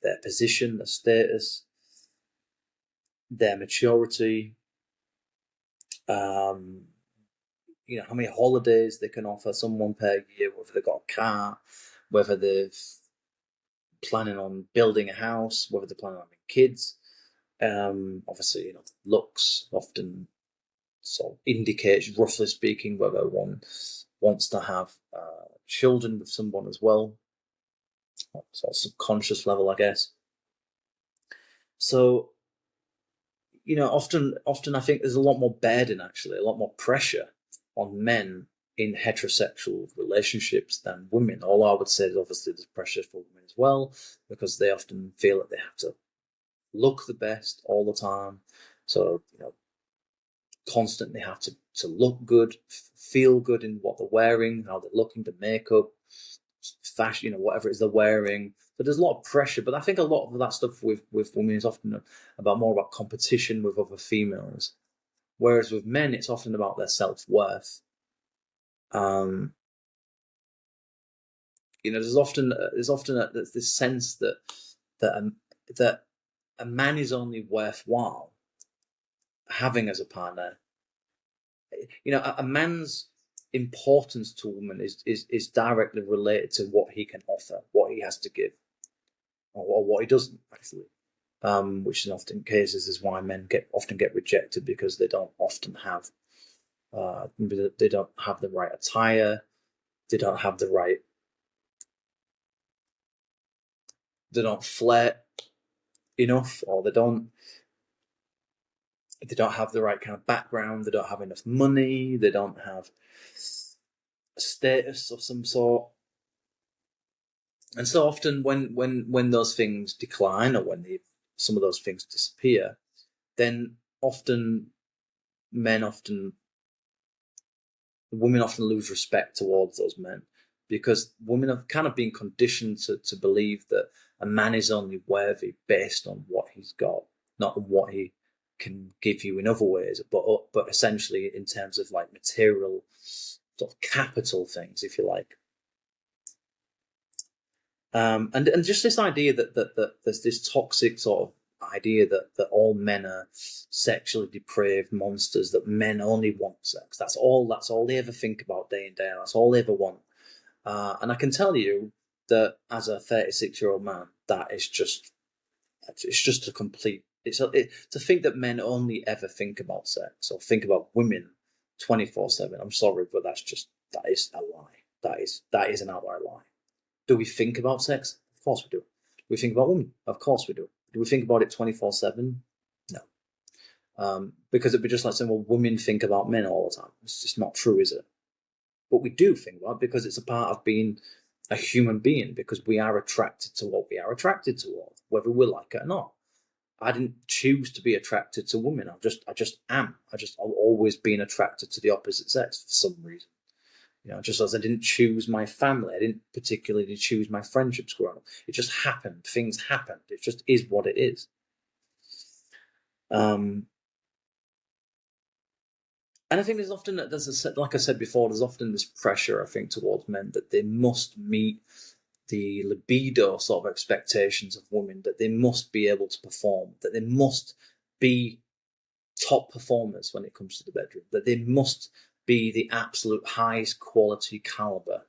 their position, their status, their maturity, how many holidays they can offer someone per year, whether they've got a car, whether they're planning on building a house, whether they're planning on having kids. Obviously, looks often sort of indicates, roughly speaking, whether one wants to have children with someone as well. Sort of subconscious level, I guess. So, often I think there's a lot more burden, actually, a lot more pressure on men in heterosexual relationships than women. All I would say is obviously there's pressure for women as well, because they often feel that they have to look the best all the time. So, constantly have to look good, feel good in what they're wearing, how they're looking, the makeup, fashion, whatever it is they're wearing. So there's a lot of pressure, but I think a lot of that stuff with women is often more about competition with other females, whereas with men it's often about their self-worth. There's often this sense that a man is only worthwhile having as a partner. A man's importance to a woman is directly related to what he can offer, what he has to give, or what he doesn't actually. Which in often cases is why men often get rejected, because they don't often have, they don't have the right attire, they don't have the right, they don't flirt enough, or they don't have the right kind of background, they don't have enough money, they don't have a status of some sort. And so often when those things decline, or when some of those things disappear, then women often lose respect towards those men, because women have kind of been conditioned to believe that a man is only worthy based on what he's got, not on what he can give you in other ways, but essentially in terms of like material sort of capital things, if you like. And just this idea that there's this toxic sort of idea that all men are sexually depraved monsters, that men only want sex. That's all they ever think about day in, day out. That's all they ever want. And I can tell you that as a 36-year-old man, it's just a complete, to think that men only ever think about sex or think about women 24/7. I'm sorry, but that is a lie. That is an outright lie. Do we think about sex? Of course we do. Do we think about women? Of course we do. Do we think about it 24/7? No. Because it'd be just like saying, well, women think about men all the time. It's just not true, is it? But we do think about it, because it's a part of being a human being, because we are attracted to what we are attracted to, whether we like it or not. I didn't choose to be attracted to women. I just am. I've always been attracted to the opposite sex for some reason. Just as I didn't choose my family, I didn't particularly choose my friendships growing up. It just happened. Things happened. It just is what it is. And I think like I said before, there's often this pressure, I think, towards men that they must meet the libido sort of expectations of women, that they must be able to perform, that they must be top performers when it comes to the bedroom, that they must be the absolute highest quality caliber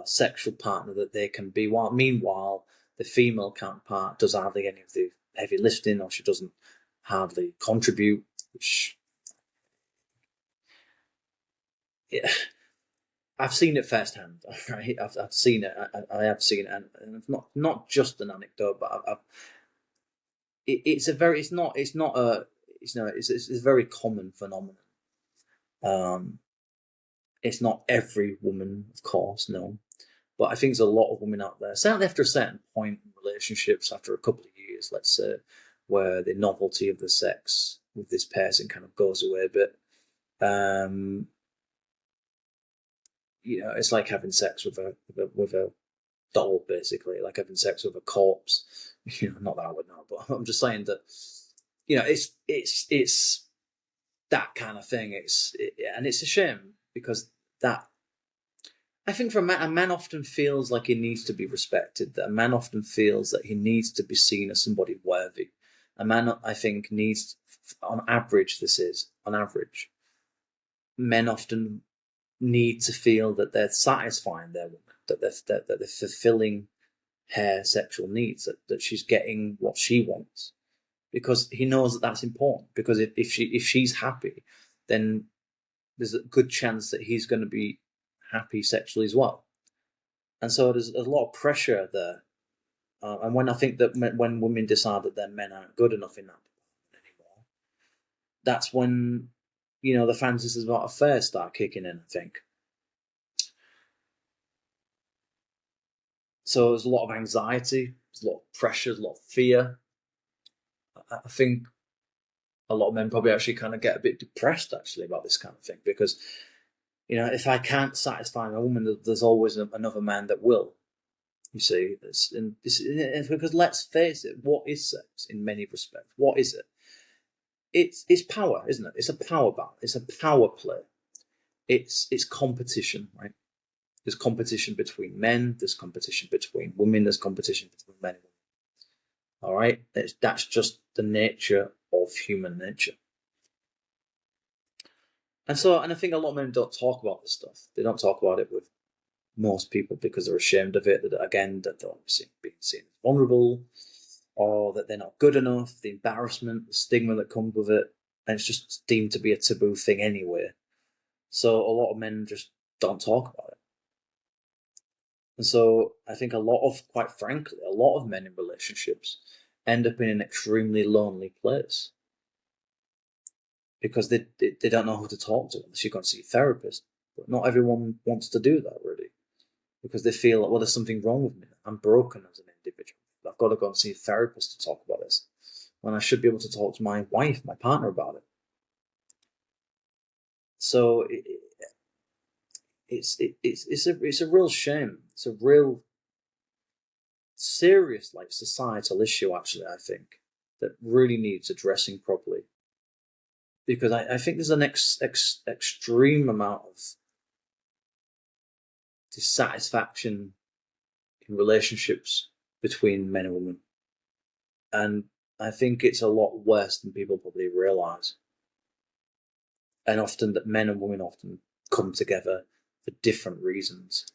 sexual partner that they can be. While meanwhile, the female counterpart does hardly any of the heavy lifting, or she doesn't hardly contribute. Which, yeah, I've seen it firsthand. Right, I've seen it. I have seen it, and it's not just an anecdote, but it's a very common phenomenon. It's not every woman, of course, no. But I think there's a lot of women out there, certainly after a certain point in relationships, after a couple of years, let's say, where the novelty of the sex with this person kind of goes away a bit. It's like having sex with a doll, basically, like having sex with a corpse. Not that I would know, but I'm just saying that, it's that kind of thing. And it's a shame, because that, I think, for a man often feels like he needs to be respected. That a man often feels that he needs to be seen as somebody worthy. A man, I think, needs, on average, men often need to feel that they're satisfying their woman, that they're fulfilling her sexual needs, that she's getting what she wants, because he knows that that's important. Because if she's happy, then there's a good chance that he's going to be happy sexually as well. And so there's a lot of pressure there. And when I think that when women decide that their men aren't good enough in that department anymore, that's when, the fantasies about affairs start kicking in, I think. So there's a lot of anxiety, there's a lot of pressure, there's a lot of fear. I think a lot of men probably actually kind of get a bit depressed, actually, about this kind of thing, because, if I can't satisfy my woman, there's always another man that will. You see, because let's face it, what is sex in many respects? What is it? It's power, isn't it? It's a power battle. It's a power play. It's competition, right? There's competition between men. There's competition between women. There's competition between men and women. All right, that's just the nature of human nature. And I think a lot of men don't talk about this stuff. They don't talk about it with most people because they're ashamed of it. That they're being seen as vulnerable, or that they're not good enough. The embarrassment, the stigma that comes with it, and it's just deemed to be a taboo thing anyway. So a lot of men just don't talk about it. And so I think quite frankly, a lot of men in relationships end up in an extremely lonely place, because they don't know who to talk to unless you go and see a therapist. But not everyone wants to do that, really, because they feel like, well, there's something wrong with me. I'm broken as an individual. I've got to go and see a therapist to talk about this, when I should be able to talk to my wife, my partner, about it. So it's a real shame. It's a real serious, like, societal issue, actually, I think, that really needs addressing properly. Because I think there's an extreme amount of dissatisfaction in relationships between men and women. And I think it's a lot worse than people probably realise. And often that men and women often come together for different reasons.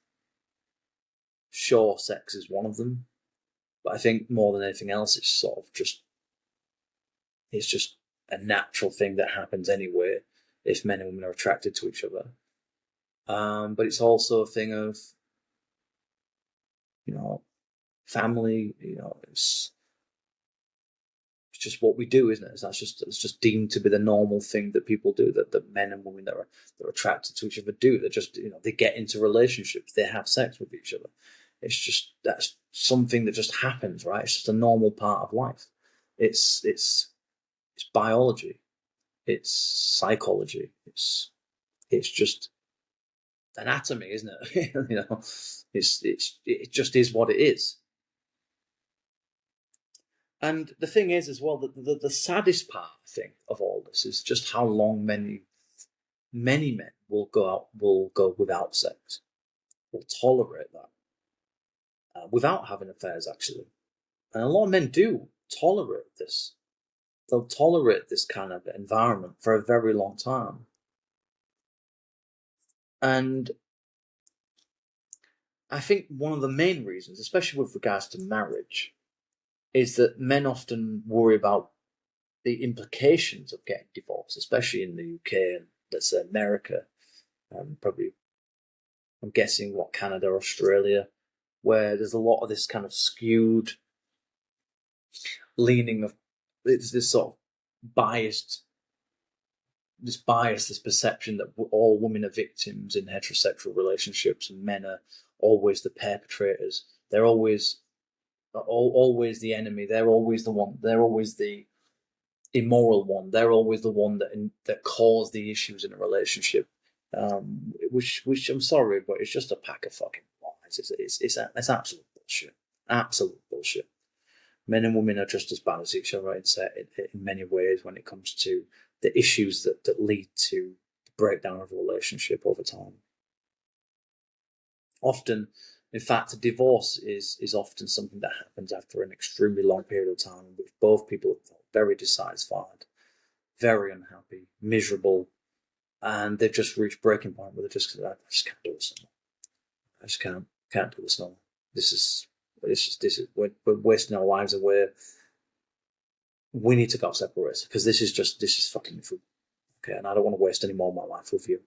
Sure, sex is one of them, but I think more than anything else, it's just a natural thing that happens anyway if men and women are attracted to each other. But it's also a thing of, family. It's just what we do, isn't it? It's just deemed to be the normal thing that people do, that men and women that are attracted to each other do. They just, they get into relationships, they have sex with each other. It's just, that's something that just happens, right? It's just a normal part of life. It's biology, it's psychology, it's just anatomy, isn't it? It just is what it is. And the thing is, as well, that the saddest part, I think, of all this is just how long many men will go without sex, will tolerate that, without having affairs, actually. And a lot of men do tolerate this. They'll tolerate this kind of environment for a very long time. And I think one of the main reasons, especially with regards to marriage, is that men often worry about the implications of getting divorced, especially in the UK and, let's say, America. Probably, I'm guessing, Canada, Australia, where there's a lot of this kind of skewed leaning of this sort of this perception that all women are victims in heterosexual relationships and men are always the perpetrators. They're always the enemy. They're always the one. They're always the immoral one. They're always the one that caused the issues in a relationship. Which I'm sorry, but it's just a pack of fucking lies. It's absolute bullshit. Absolute bullshit. Men and women are just as bad as each other in many ways when it comes to the issues that lead to the breakdown of a relationship over time. Often, in fact, a divorce is often something that happens after an extremely long period of time in which both people have felt very dissatisfied, very unhappy, miserable, and they've just reached breaking point where I just can't do this anymore. I just can't do this anymore. This is we're wasting our lives away. We need to go separate because this is fucking food. Okay, and I don't want to waste any more of my life with you.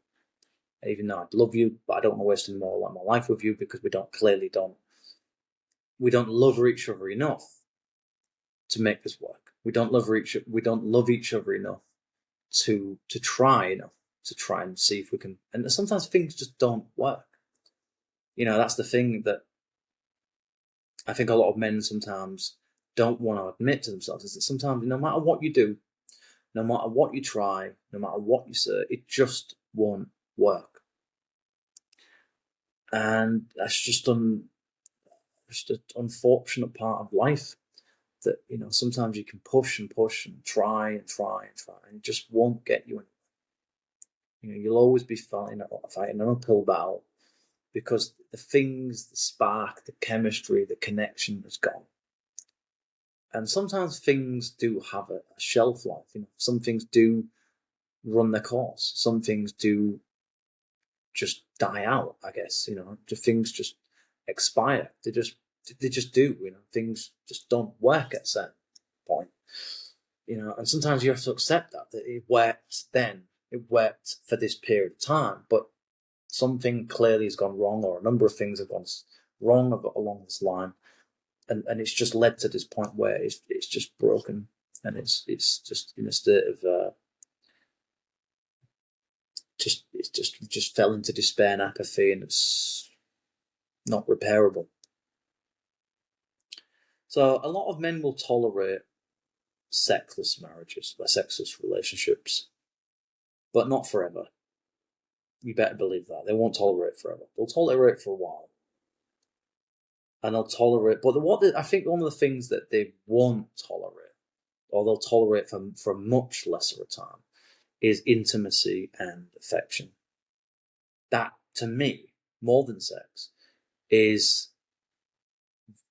Even though I love you, but I don't want to waste any more of my life with you because we don't love each other enough to make this work. We don't love each other enough to try and see if we can. And sometimes things just don't work. That's the thing that I think a lot of men sometimes don't want to admit to themselves, is that sometimes no matter what you do, no matter what you try, no matter what you say, it just won't work. And that's just an unfortunate part of life, that sometimes you can push and try and it just won't get you anywhere. You'll always be fighting an uphill battle because the spark, the chemistry, the connection has gone. And sometimes things do have a shelf life. Some things do run their course. Some things do just die out, I guess. Things just expire. They just do. Things just don't work at a certain point. And sometimes you have to accept that it worked then. It worked for this period of time, but something clearly has gone wrong, or a number of things have gone wrong along this line, and it's just led to this point where it's just broken, and it's just in a state of just fell into despair and apathy, and it's not repairable. So a lot of men will tolerate sexless marriages, sexless relationships, but not forever. You better believe that. They won't tolerate it forever. They'll tolerate it for a while. And they'll tolerate, but I think one of the things that they won't tolerate, or they'll tolerate for much lesser a time, is intimacy and affection. That, to me, more than sex, is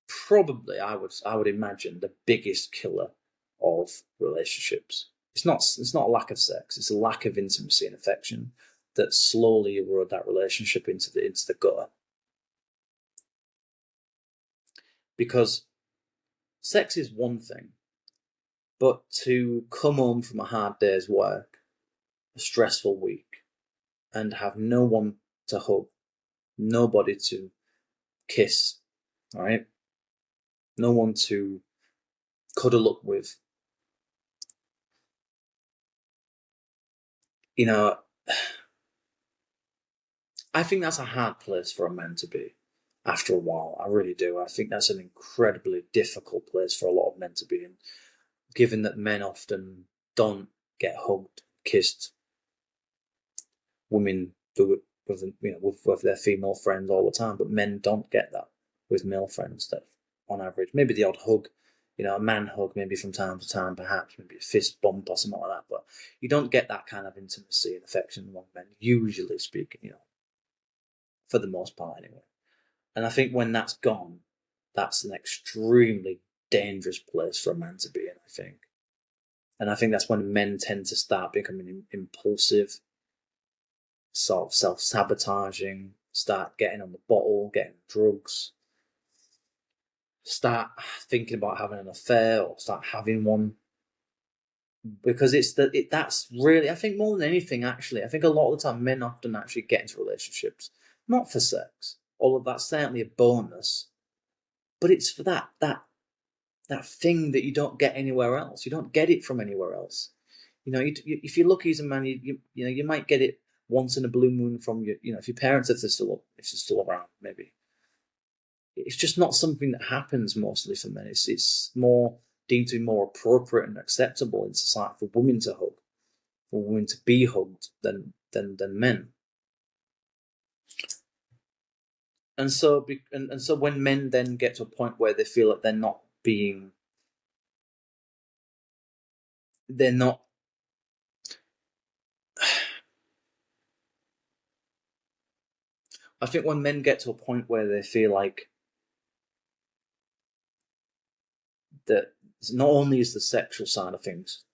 probably, I would imagine, the biggest killer of relationships. It's not a lack of sex, it's a lack of intimacy and affection that slowly erode that relationship into the gutter. Because sex is one thing, but to come home from a hard day's work, a stressful week, and have no one to hug, nobody to kiss, all right? No one to cuddle up with, you know, I think that's a hard place for a man to be after a while. I really do. I think that's an incredibly difficult place for a lot of men to be in, given that men often don't get hugged, kissed, women do it with their female friends all the time, but men don't get that with male friends. That on average, maybe the odd hug, a man hug, maybe from time to time, perhaps maybe a fist bump or something like that. But you don't get that kind of intimacy and affection among men, usually speaking. For the most part, anyway. And I think when that's gone, that's an extremely dangerous place for a man to be in. I think, and I think that's when men tend to start becoming impulsive, sort of self-sabotaging, start getting on the bottle, getting drugs, start thinking about having an affair or start having one. Because that's really, I think more than anything, actually, I think a lot of the time men often actually get into relationships, not for sex, although that's certainly a bonus, but it's for that thing that you don't get anywhere else. You don't get it from anywhere else. If you're lucky as a man, you might get it once in a blue moon from if your parents, if they're still around, maybe. It's just not something that happens mostly for men. It's more deemed to be more appropriate and acceptable in society for women to hug, for women to be hugged than men. And so when men then get to a point where they feel like they're not. I think when men get to a point where they feel like that not only is the sexual side of things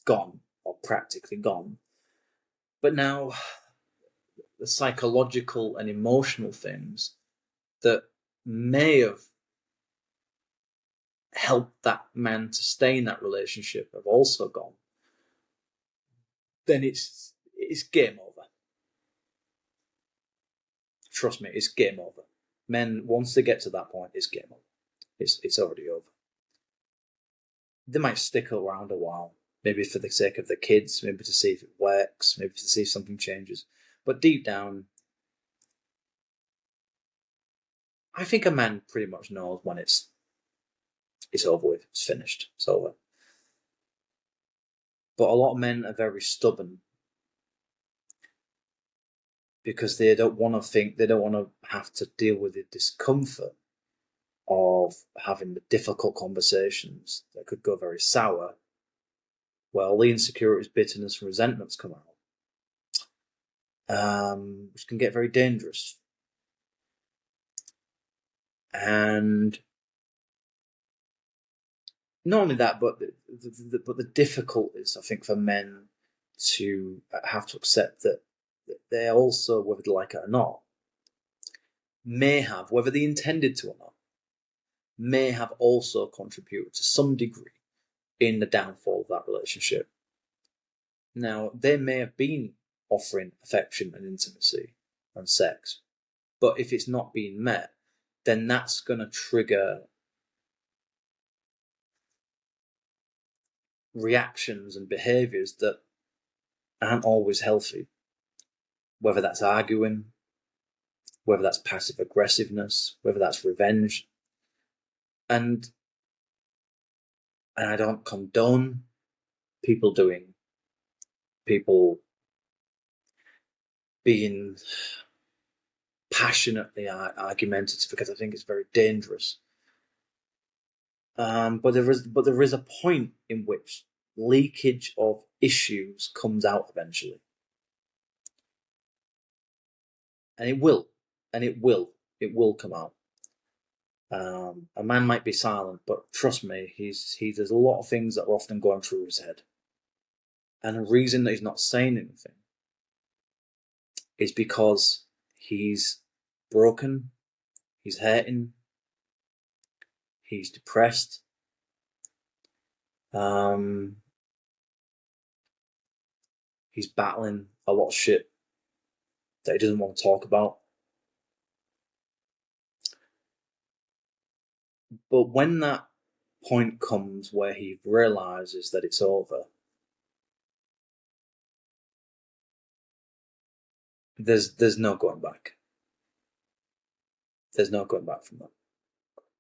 gone or practically gone, but now the psychological and emotional things that may have helped that man to stay in that relationship have also gone, then it's game over. Trust me, it's game over. Men, once they get to that point, it's game over. It's already over. They might stick around a while, maybe for the sake of the kids, maybe to see if it works, maybe to see if something changes. But deep down, I think a man pretty much knows when it's over with, it's finished, it's over. But a lot of men are very stubborn because they don't want to have to deal with the discomfort of having the difficult conversations that could go very sour. Well, the insecurities, bitterness, and resentments come out, which can get very dangerous. And not only that, but the difficulties, I think, for men to have to accept that they also, whether they like it or not, may have, whether they intended to or not, may have also contributed to some degree in the downfall of that relationship. Now, they may have been offering affection and intimacy and sex, but if it's not being met, then that's going to trigger reactions and behaviours that aren't always healthy. Whether that's arguing, whether that's passive aggressiveness, whether that's revenge. And I don't condone people being passionately argumentative, because I think it's very dangerous. But there is a point in which leakage of issues comes out eventually, and it will come out. A man might be silent, but trust me, there's a lot of things that are often going through his head, and the reason that he's not saying anything is because he's broken, he's hurting, he's depressed. He's battling a lot of shit that he doesn't want to talk about. But when that point comes where he realizes that it's over, there's no going back. There's no going back from that.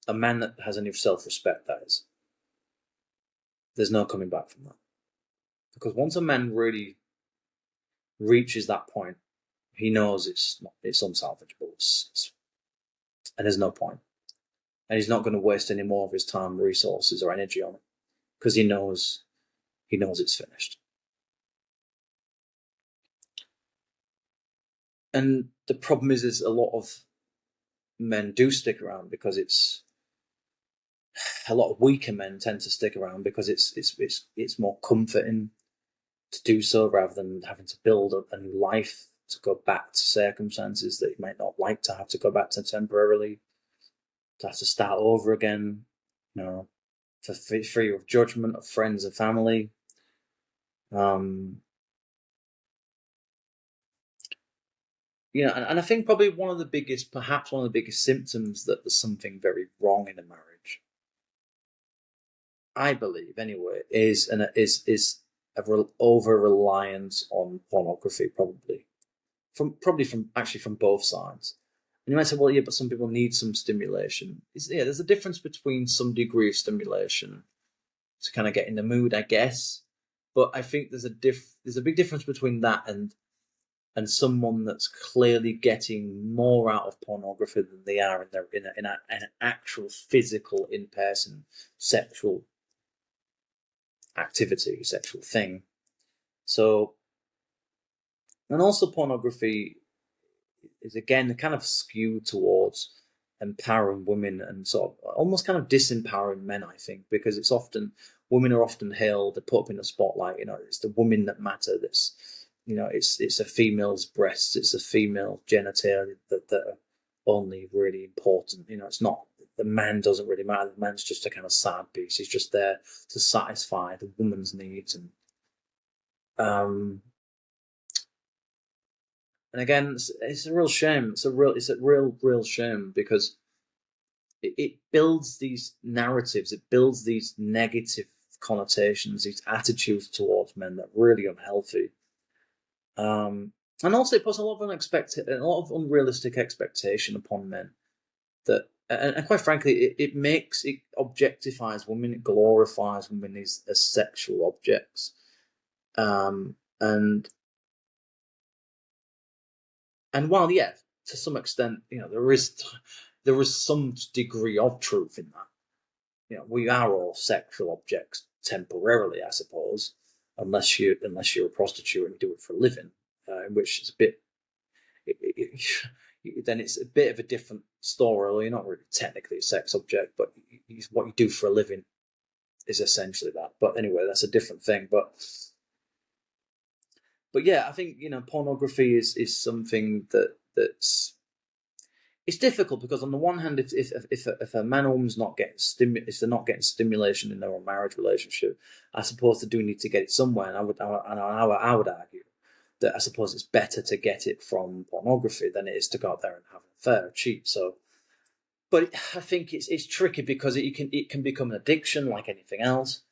A man that has any self-respect, that is, there's no coming back from that. Because once a man really reaches that point, he knows it's unsalvageable, and there's no point. And he's not going to waste any more of his time, resources, or energy on it, because he knows it's finished. And the problem is a lot of men do stick around because it's a lot of weaker men tend to stick around because it's more comforting to do so rather than having to build a new life, to go back to circumstances that you might not like to have to go back to temporarily, to have to start over again, for free of judgment of friends and family. And I think probably one of the biggest symptoms that there's something very wrong in a marriage, I believe anyway, is over reliance on pornography, probably from both sides. And you might say, well, yeah, but some people need some stimulation. There's a difference between some degree of stimulation to kind of get in the mood, I guess. But I think there's a big difference between that and someone that's clearly getting more out of pornography than they are in an actual physical, in-person sexual activity, sexual thing. So, and also pornography is again kind of skewed towards empowering women and sort of almost kind of disempowering men, I think, because women are often hailed, they're put up in the spotlight, it's the women that matter, it's a female's breasts, it's a female genitalia that are only really important. It's not, the man doesn't really matter. The man's just a kind of side piece. He's just there to satisfy the woman's needs. And again, it's a real shame. It's a real shame because it builds these narratives. It builds these negative connotations, these attitudes towards men that are really unhealthy. And also it puts a lot of unrealistic expectation upon men that, and quite frankly, it objectifies women, it glorifies women as sexual objects, and while to some extent, there is some degree of truth in that. We are all sexual objects temporarily, I suppose, unless you're a prostitute and you do it for a living, in which it's a bit. Then it's a bit of a different story. Well, you're not really technically a sex object, but what you do for a living is essentially that. But anyway, that's a different thing. But yeah, I think pornography is something that's it's difficult because on the one hand, if a man or woman's not getting if they're not getting stimulation in their own marriage relationship, I suppose they do need to get it somewhere. And I would argue that I suppose it's better to get it from pornography than it is to go out there and have an affair, cheat. So, but I think it's tricky because it can become an addiction like anything else.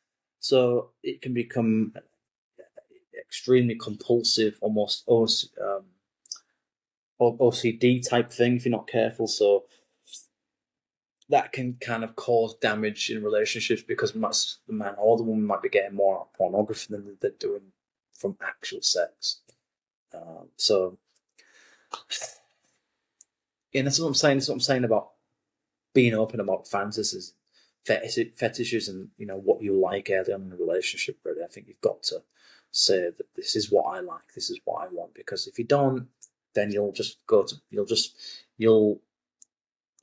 So it can become extremely compulsive, almost OCD type thing if you're not careful. So that can kind of cause damage in relationships because the man or the woman might be getting more out of pornography than they're doing from actual sex. So, that's what I'm saying. That's what I'm saying about being open about fantasies, fetishes, and what you like early on in a relationship. Really, I think you've got to say that this is what I like, this is what I want. Because if you don't, then you'll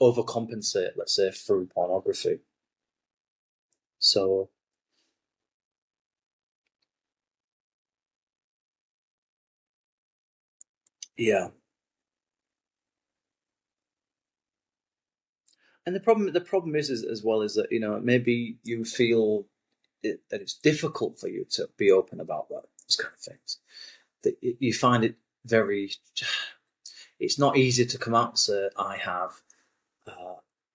overcompensate, let's say, through pornography. So. Yeah. And the problem is as well is that maybe you feel that it's difficult for you to be open about those kind of things. That you find it very. It's not easy to come out and say I have.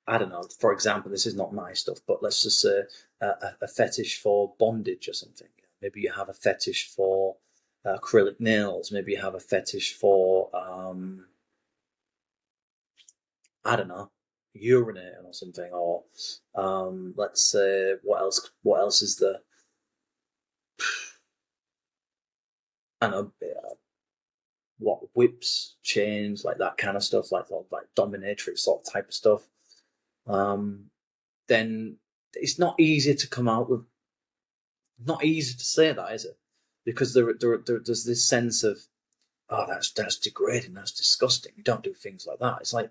I don't know. For example, this is not my stuff, but let's just say a fetish for bondage or something. Maybe you have a fetish for acrylic nails. Maybe you have a fetish for I don't know, urinating or something, or let's say what else? What else is there? I don't know, what whips, chains, like that kind of stuff, like dominatrix sort of type of stuff. Then it's not easy to come out with. Not easy to say that, is it? Because there's this sense of, oh, that's degrading, that's disgusting. You don't do things like that. It's like,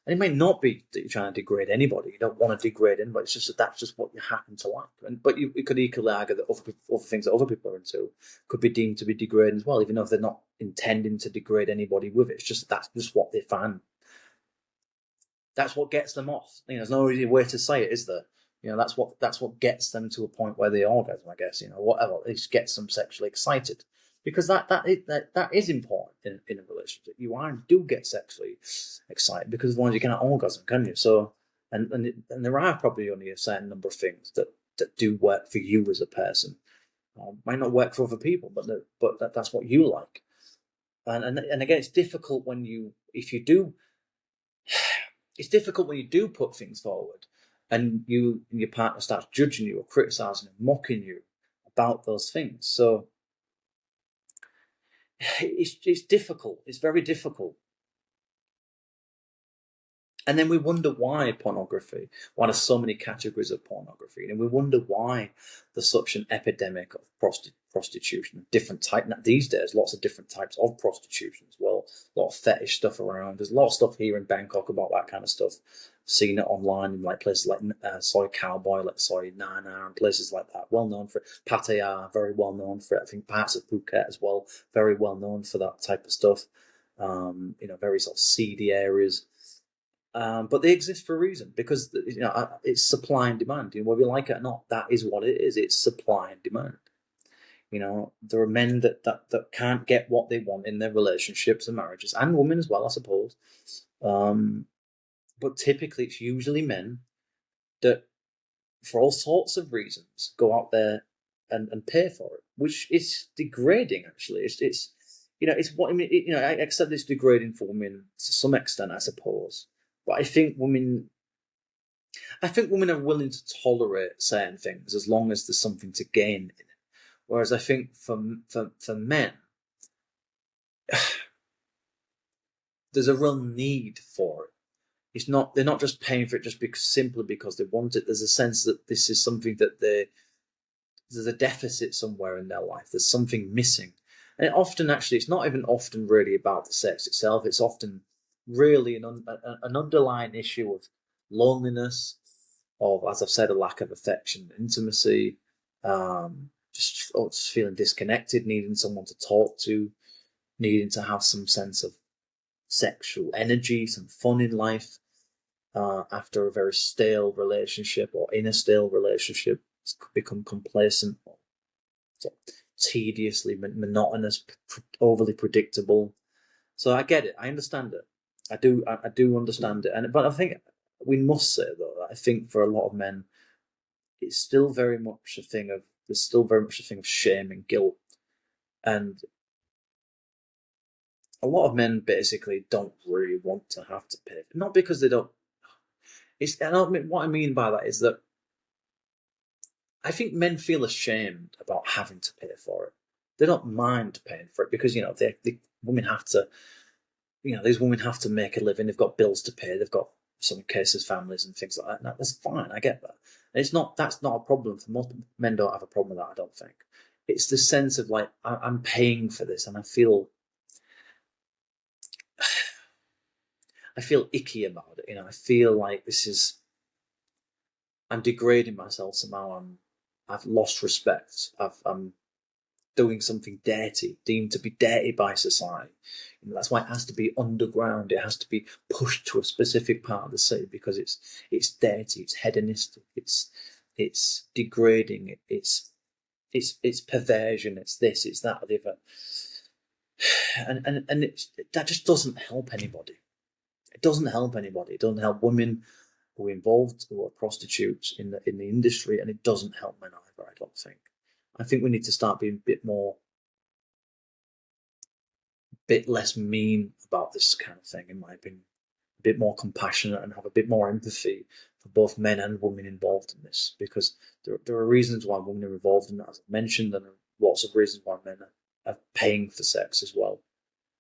and it may not be that you're trying to degrade anybody. You don't want to degrade anybody. It's just that that's just what you happen to like. But you could equally argue that other things that other people are into could be deemed to be degrading as well, even though they're not intending to degrade anybody with it. It's just that's just what they find. That's what gets them off. There's no easy way to say it, is there? That's what gets them to a point where they orgasm, I guess. Whatever, it just gets them sexually excited, because that is important in a relationship. You do get sexually excited, because otherwise you can't orgasm, can you? So, and there are probably only a certain number of things that do work for you as a person. Might not work for other people, but that's what you like. And again, it's difficult when you it's difficult when you do put things forward, and your partner starts judging you or criticizing and mocking you about those things. So it's difficult. It's very difficult. And then we wonder why there's so many categories of pornography, and we wonder why there's such an epidemic of prostitution, different type these days. Lots of different types of prostitution as well. A lot of fetish stuff around. There's a lot of stuff here in Bangkok about that kind of stuff. I've seen it online in like places like Soy Cowboy, like Soy Nana, and places like that. Well known for it. Pattaya, very well known for it. I think parts of Phuket as well, very well known for that type of stuff. Very sort of seedy areas. But they exist for a reason, because it's supply and demand. Whether you like it or not, that is what it is. It's supply and demand. There are men that can't get what they want in their relationships and marriages, and women as well, I suppose. But typically, it's usually men that, for all sorts of reasons, go out there and pay for it, which is degrading. Actually, it's what I mean. I accept it's degrading for women to some extent, I suppose. But I think women are willing to tolerate certain things as long as there's something to gain in it. Whereas I think for men, there's a real need for it. They're not just paying for it just simply because they want it. There's a sense that this is something that there's a deficit somewhere in their life. There's something missing. And it's not even often really about the sex itself. It's often really an underlying issue of loneliness, of, as I've said, a lack of affection, intimacy, just feeling disconnected, needing someone to talk to, needing to have some sense of sexual energy, some fun in life, after a very stale relationship, or in a stale relationship, it's become complacent, or tediously monotonous, overly predictable. So I get it. I understand it. I do understand it. But I think we must say, though, that I think for a lot of men, it's still very much a thing of there's still very much a thing of shame and guilt, and a lot of men basically don't really want to have to pay. Not because they don't. What I mean by that is that I think men feel ashamed about having to pay for it. They don't mind paying for it because women have to. These women have to make a living. They've got bills to pay. They've got, some cases, families and things like that. That's fine. I get that. And that's not a problem. For most men, don't have a problem with that, I don't think. It's the sense of like, I'm paying for this, and I feel icky about it. I feel like I'm degrading myself somehow. I've lost respect. I'm doing something dirty, deemed to be dirty by society. That's why it has to be underground. It has to be pushed to a specific part of the city because it's dirty, it's hedonistic, it's degrading, it's perversion, it's this, it's that, the other, and that just doesn't help anybody. It doesn't help anybody. It doesn't help women who are prostitutes in the industry, and it doesn't help men either. I don't think. I think we need to start being a bit more bit less mean about this kind of thing, in my opinion. A bit more compassionate and have a bit more empathy for both men and women involved in this, because there are reasons why women are involved in that, as I mentioned, and lots of reasons why men are paying for sex as well.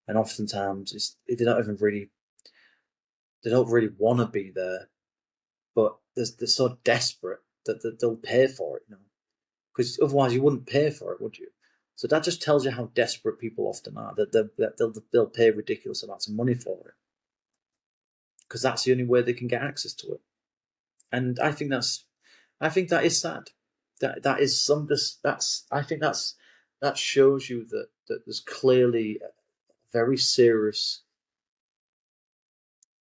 And oftentimes they don't really want to be there, but they're so desperate that they'll pay for it, because otherwise you wouldn't pay for it, would you? So that just tells you how desperate people often are, that they'll pay ridiculous amounts of money for it, because that's the only way they can get access to it. And I think that is sad. That shows you that there's clearly a very serious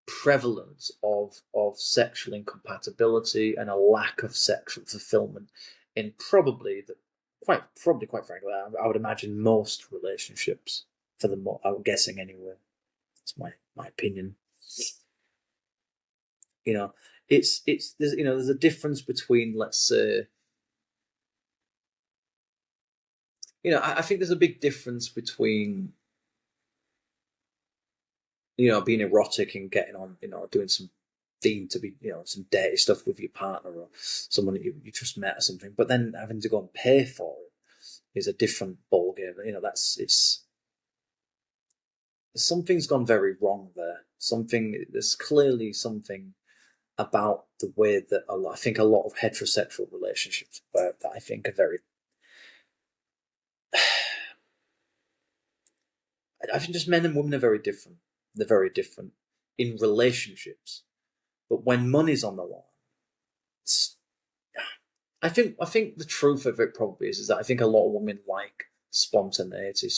prevalence of sexual incompatibility and a lack of sexual fulfillment in quite frankly, I would imagine most relationships, I'm guessing anyway. It's my opinion. There's a difference between, let's say, I think there's a big difference between, being erotic and getting on, doing some deemed to be, some dirty stuff with your partner or someone that you just met or something, but then having to go and pay for it is a different ballgame. Something's gone very wrong there. There's clearly something about the way that I think a lot of heterosexual relationships that I think are very, I think just men and women are very different. They're very different in relationships, but when money's on the line, I think the truth of it probably is that I think a lot of women like spontaneity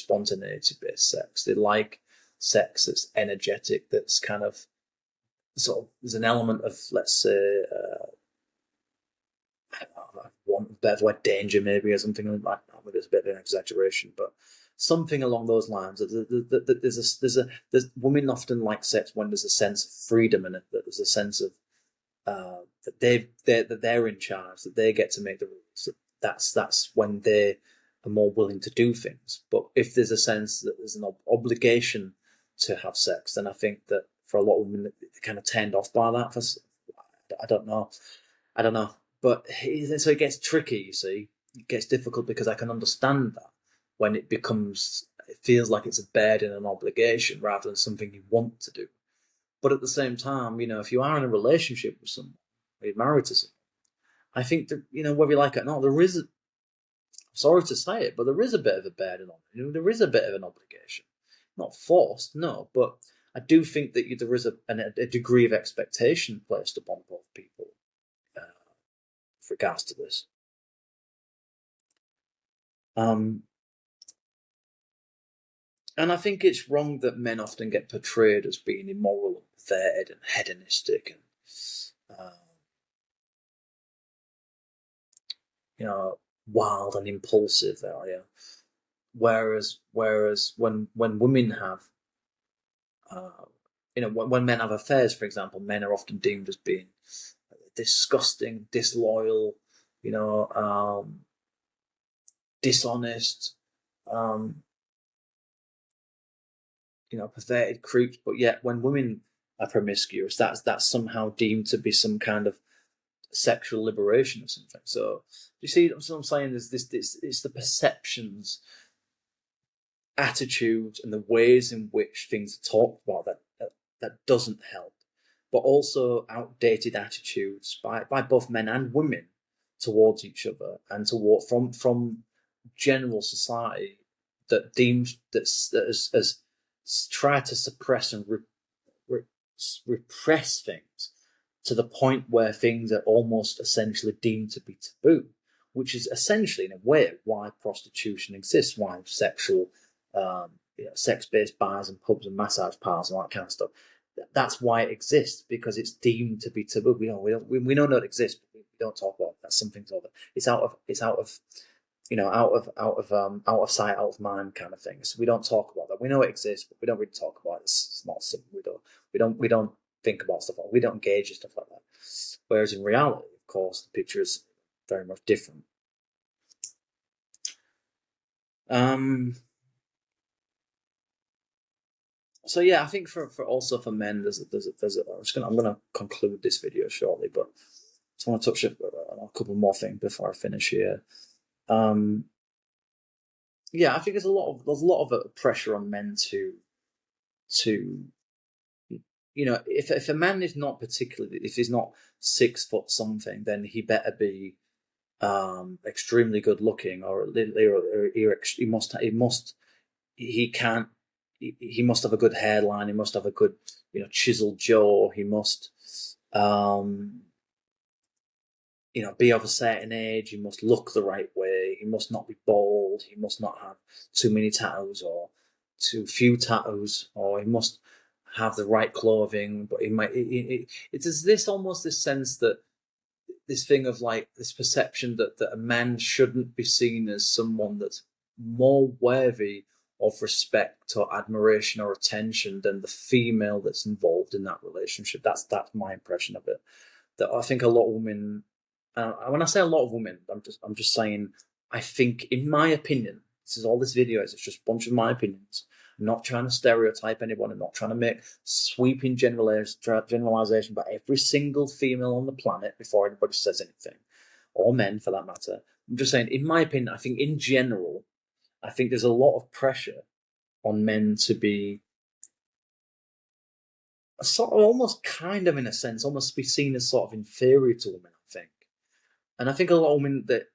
based sex. They like sex that's energetic, that's kind of sort of, there's an element of, let's say, I don't know, want a better word, danger maybe, or something like that. Maybe it's a bit of an exaggeration, but something along those lines. There's women often like sex when there's a sense of freedom in it, that there's a sense of that they're in charge, that they get to make the rules. That's when they are more willing to do things. But if there's a sense that there's an obligation to have sex, then I think that for a lot of women, they're kind of turned off by that. I don't know. But so it gets tricky, you see. It gets difficult because I can understand that when it feels like it's a burden and an obligation rather than something you want to do. But at the same time, if you are in a relationship with someone, or you're married to someone, I think that, whether you like it or not, I'm sorry to say it, but there is a bit of a burden on it. There is a bit of an obligation. Not forced, no, but I do think that there is a degree of expectation placed upon both people with regards to this. And I think it's wrong that men often get portrayed as being immoral and perverted and hedonistic and, wild and impulsive. Whereas when women have, when men have affairs, for example, men are often deemed as being disgusting, disloyal, dishonest, perverted creeps. But yet, when women are promiscuous, that's somehow deemed to be some kind of sexual liberation or something. So you see what I'm saying? Is it's the perceptions, attitudes, and the ways in which things are talked about that doesn't help. But also outdated attitudes by both men and women towards each other and from general society that deems that as try to suppress and repress things to the point where things are almost essentially deemed to be taboo, which is essentially, in a way, why prostitution exists, why sexual, sex-based bars and pubs and massage parlours and all that kind of stuff. That's why it exists, because it's deemed to be taboo. We know it exists, but we don't talk about it. That's something's over. It's out of sight, out of mind kind of thing. So we don't talk about that. We know it exists, but we don't really talk about it. It's not something we don't think about stuff like that. We don't engage in stuff like that. Whereas in reality, of course, the picture is very much different. So yeah, I think for also for men, I'm gonna conclude this video shortly, but I just want to touch on a couple more things before I finish here. Um, yeah, I think there's a lot of pressure on men to if a man is not particularly, if he's not 6 foot something, then he better be extremely good looking, or he can't he must have a good hairline, he must have a good chiseled jaw, he must um be of a certain age, he must look the right way, he must not be bald, he must not have too many tattoos or too few tattoos, or he must have the right clothing, but he might it's this almost this sense that this thing of like this perception that a man shouldn't be seen as someone that's more worthy of respect or admiration or attention than the female that's involved in that relationship. That's my impression of it. That I think a lot of women, when I say a lot of women, I'm just saying, I think, in my opinion, this is all this video is. It's just a bunch of my opinions. I'm not trying to stereotype anyone. I'm not trying to make sweeping generalization about every single female on the planet before anybody says anything, or men for that matter. I'm just saying, in my opinion, I think in general, I think there's a lot of pressure on men to be sort of almost kind of in a sense, almost be seen as sort of inferior to women, I think. And I think a lot of women that,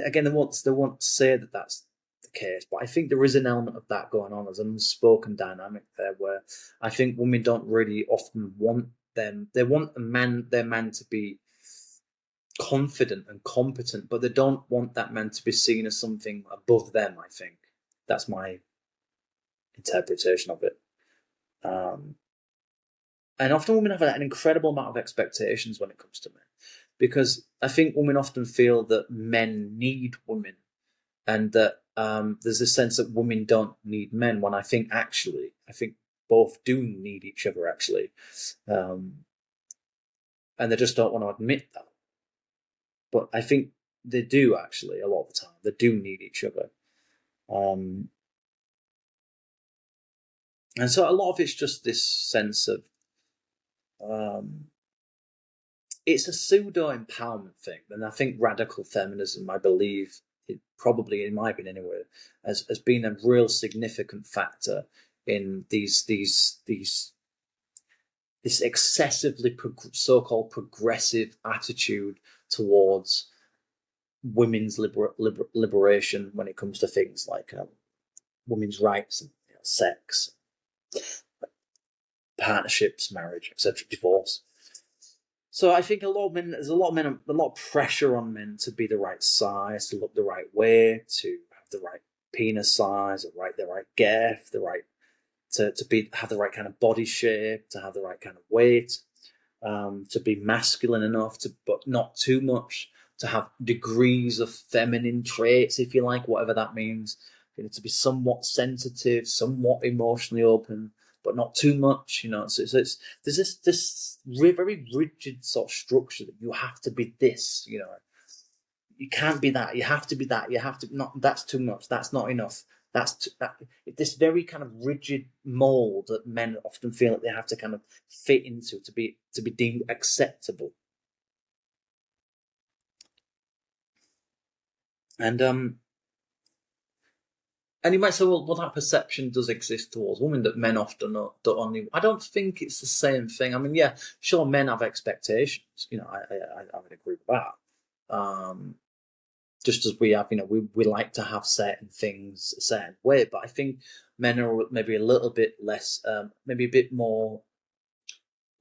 again, they won't say that that's the case, but I think there is an element of that going on as an unspoken dynamic there, where I think women don't really often want them. They want their man to be confident and competent, but they don't want that man to be seen as something above them. I think that's my interpretation of it. And often women have an incredible amount of expectations when it comes to men, because I think women often feel that men need women, and that there's a sense that women don't need men. When I think both do need each other actually, and they just don't want to admit that. But I think they do actually a lot of the time. They do need each other, and so a lot of it's just this sense of it's a pseudo empowerment thing, and I think radical feminism, I believe, it probably, in my opinion anyway, has been a real significant factor in this excessively so-called progressive attitude towards women's liberation when it comes to things like women's rights and sex, partnerships, marriage, etc., divorce. So I think there's a lot of pressure on men to be the right size, to look the right way, to have the right penis size, the right girth, have the right kind of body shape, to have the right kind of weight, to be masculine enough, but not too much, to have degrees of feminine traits, if you like, whatever that means. To be somewhat sensitive, somewhat emotionally open, but not too much. So there's this very rigid sort of structure that you have to be this. You can't be that. You have to be that. You have to not. That's too much. That's not enough. This very kind of rigid mold that men often feel that they have to kind of fit into to be deemed acceptable. And you might say, well, that perception does exist towards women, that men often don't only. I don't think it's the same thing. I mean, yeah, sure, men have expectations. I would agree with that. Just as we have, we like to have certain things a certain way, but I think men are maybe a little bit less, maybe a bit more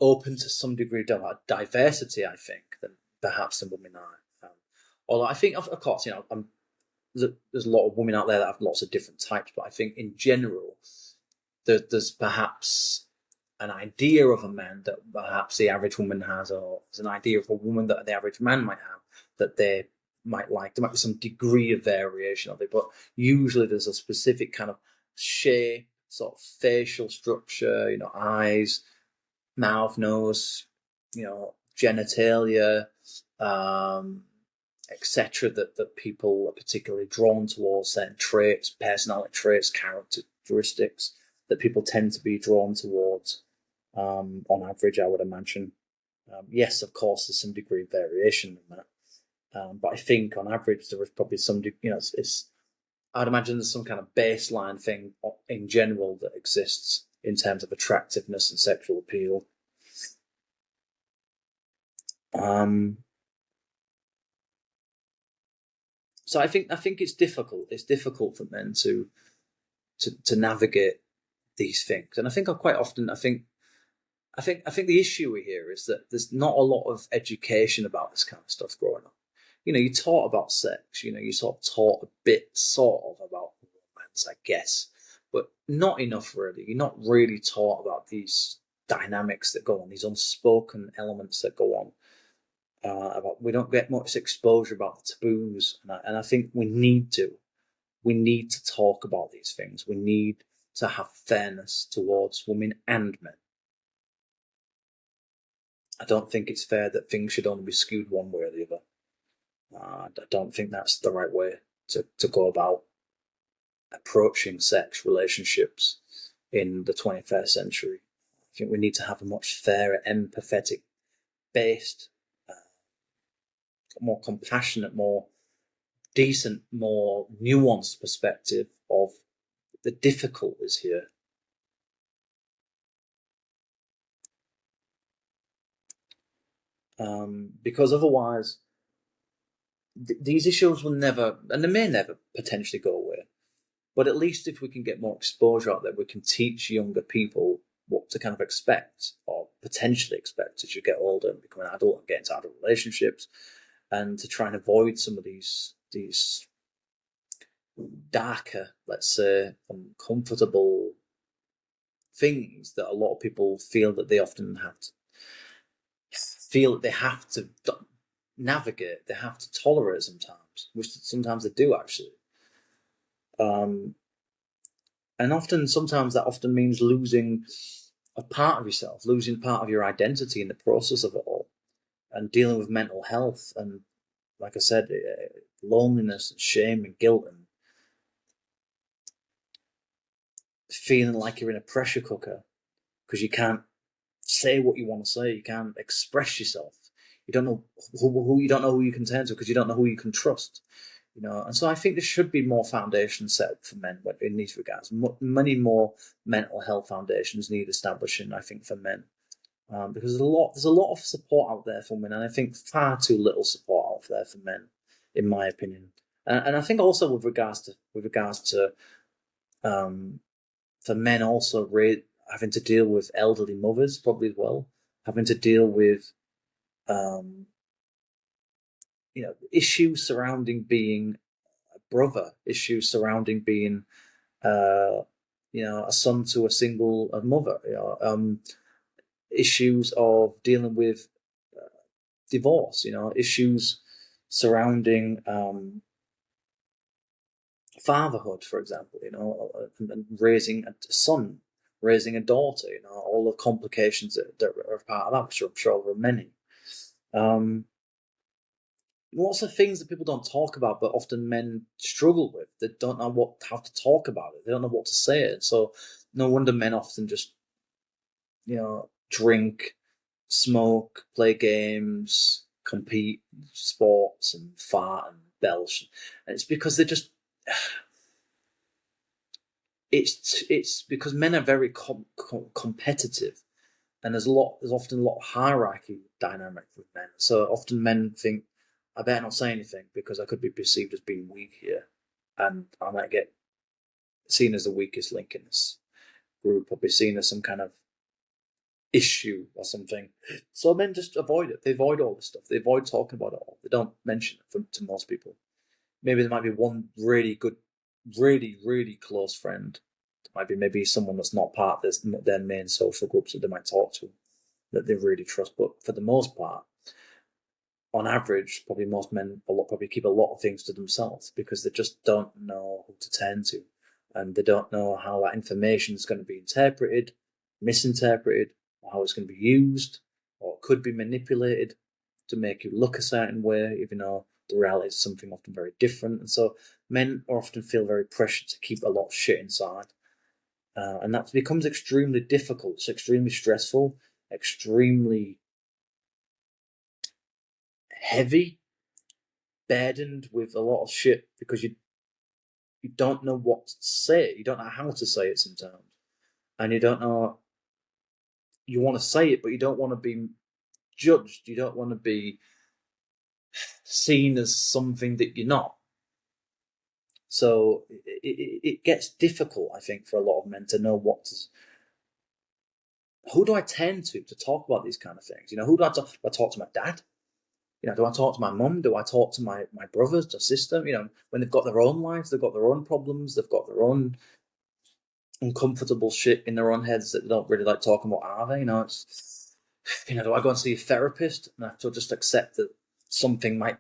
open to some degree of diversity, I think, than perhaps some women are. Although I think, of course, there's a lot of women out there that have lots of different types, but I think in general, there's perhaps an idea of a man that perhaps the average woman has, or there's an idea of a woman that the average man might have that they might like. There might be some degree of variation of it, but usually there's a specific kind of shape, sort of facial structure, eyes, mouth, nose, genitalia, etc., that people are particularly drawn towards, certain traits, personality traits, characteristics. that people tend to be drawn towards on average, I would imagine. Yes, of course, there's some degree of variation in that. But I think on average there is probably some, I'd imagine there's some kind of baseline thing in general that exists in terms of attractiveness and sexual appeal. So I think it's difficult. It's difficult for men to navigate these things, and I think quite often I think the issue here is that there's not a lot of education about this kind of stuff growing up. You taught about sex. You sort of taught a bit, sort of, about romance, I guess, but not enough really. You're not really taught about these dynamics that go on, these unspoken elements that go on. We don't get much exposure about the taboos, and I think we need to talk about these things. We need to have fairness towards women and men. I don't think it's fair that things should only be skewed one way or the other. I don't think that's the right way to go about approaching sex relationships in the 21st century. I think we need to have a much fairer, empathetic based, more compassionate, more decent, more nuanced perspective of the difficulties here. Because otherwise, these issues will never, and they may never potentially go away, but at least if we can get more exposure out there, we can teach younger people what to kind of expect, or potentially expect, as you get older and become an adult and get into adult relationships, and to try and avoid some of these darker, let's say, uncomfortable things that a lot of people feel that they often have to navigate, they have to tolerate sometimes, which sometimes they do actually. And sometimes that often means losing a part of yourself, losing part of your identity in the process of it all, and dealing with mental health and, like I said, loneliness and shame and guilt, and feeling like you're in a pressure cooker because you can't say what you want to say, you can't express yourself, you don't know who you can turn to because you don't know who you can trust. And so I think there should be more foundations set up for men in these regards. Many more mental health foundations need establishing, I think, for men, because there's a lot of support out there for men, and I think far too little support out there for men, in my opinion. And I think also with regards to for men also having to deal with elderly mothers, probably as well, having to deal with issues surrounding being a brother, issues surrounding being a son to a single mother, issues of dealing with divorce, issues surrounding fatherhood, for example, and raising a son, raising a daughter, all the complications that are part of that, which I'm sure there are many. Lots of things that people don't talk about, but often men struggle with. They don't know how to talk about it. They don't know what to say. And so no wonder men often just, drink, smoke, play games, compete in sports, and fart and belch. And it's because they're just... It's because men are very competitive, and there's often a lot of hierarchy dynamic with men. So often men think, I better not say anything because I could be perceived as being weak here, and I might get seen as the weakest link in this group, or be seen as some kind of issue or something. So men just avoid it. They avoid all this stuff. They avoid talking about it all. They don't mention it to most people. Maybe there might be one really good, really, really close friend. There might be maybe someone that's not part of their main social groups that they might talk to, that they really trust. But for the most part, on average, probably most men probably keep a lot of things to themselves because they just don't know who to turn to, and they don't know how that information is going to be interpreted, misinterpreted, or how it's going to be used, or could be manipulated to make you look a certain way, even though the reality is something often very different. And so men often feel very pressured to keep a lot of shit inside. and that becomes extremely difficult. It's extremely stressful, extremely heavy, burdened with a lot of shit because you don't know what to say. You don't know how to say it sometimes, and you don't know. You want to say it, but you don't want to be judged. You don't want to be seen as something that you're not. So it gets difficult, I think, for a lot of men to know who do I turn to talk about these kind of things? You know, who do I talk? Do I talk to my dad? You know, do I talk to my mum? Do I talk to my brothers or sister? You know, when they've got their own lives, they've got their own problems, they've got their own uncomfortable shit in their own heads that they don't really like talking about, are they? You know, do I go and see a therapist and I have to just accept that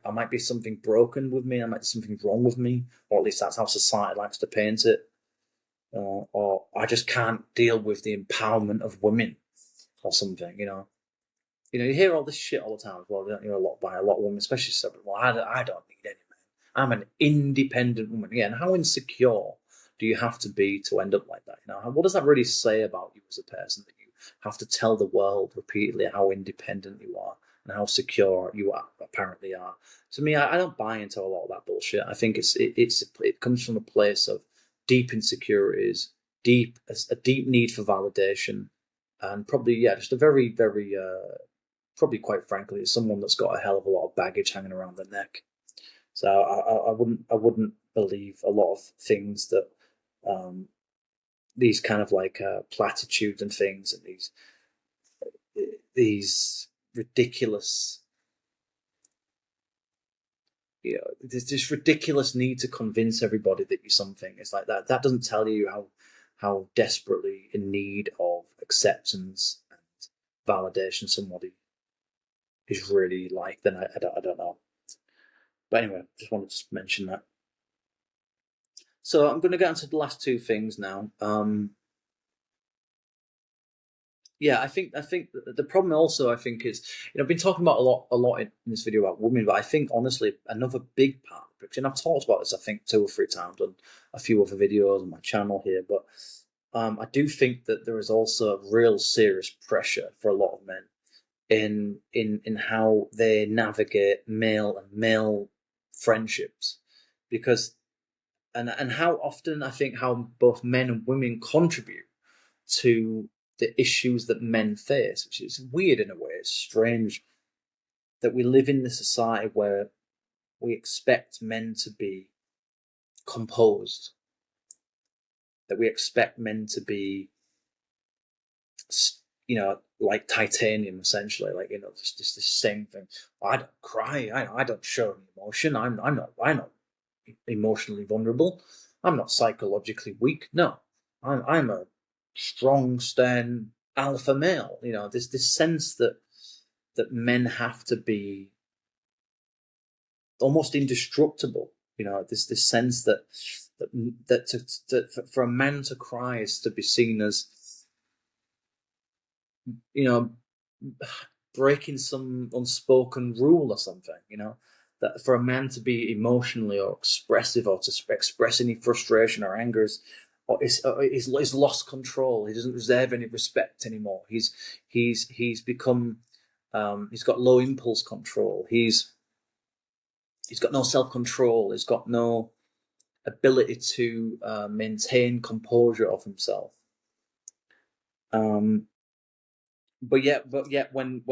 I might be something broken with me, I might be something wrong with me, or at least that's how society likes to paint it. Or I just can't deal with the empowerment of women or something, you know. You hear all this shit all the time. Well, you know, a lot of women, especially said, well, I don't need any man. I'm an independent woman. Yeah, and how insecure do you have to be to end up like that? You know, what does that really say about you as a person, that you have to tell the world repeatedly how independent you are and how secure you apparently are? To me, I don't buy into a lot of that bullshit. I think it comes from a place of deep insecurities, a deep need for validation, and probably just a very, very probably quite frankly, it's someone that's got a hell of a lot of baggage hanging around their neck. So I wouldn't believe a lot of things that these kind of like platitudes and things, and these ridiculous, there's this ridiculous need to convince everybody that you're something. It's like that doesn't tell you how desperately in need of acceptance and validation somebody is really like. Then I don't know. But anyway, just wanted to mention that. So I'm going to get into the last two things now. I think the problem also, I think, is, I've been talking about a lot in this video about women, but I think honestly another big part, and I've talked about this I think 2 or 3 times on a few other videos on my channel here, but I do think that there is also real serious pressure for a lot of men in how they navigate male friendships, because and how often I think how both men and women contribute to the issues that men face, which is weird in a way. It's strange that we live in this society where we expect men to be composed, that we expect men to be, like titanium, essentially, like, just the same thing. I don't cry. I don't show any emotion. I'm not emotionally vulnerable. I'm not psychologically weak. No, I'm a strong, stern alpha male. This sense that men have to be almost indestructible. This sense that for a man to cry is to be seen as, breaking some unspoken rule or something. That for a man to be emotionally or expressive, or to express any frustration or anger, is lost control. He doesn't deserve any respect anymore. He's become, he's got low impulse control. He's got no self-control. He's got no ability to maintain composure of himself. But yet, when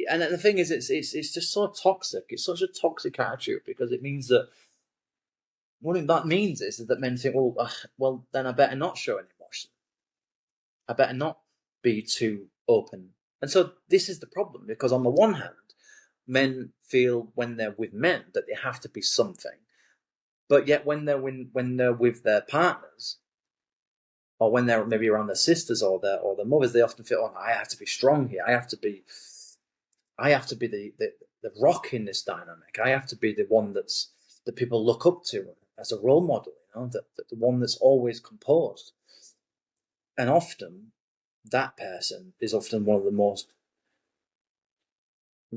and the thing is, it's just so toxic. It's such a toxic attitude, because it means that what that means is that men think, well, then I better not show any emotion. I better not be too open. And so this is the problem, because on the one hand, men feel when they're with men that they have to be something, but yet when they're with their partners, or when they're maybe around their sisters or their mothers, they often feel, I have to be strong here. I have to be the rock in this dynamic. I have to be the one that people look up to as a role model. The one that's always composed. And often, that person is often one of the most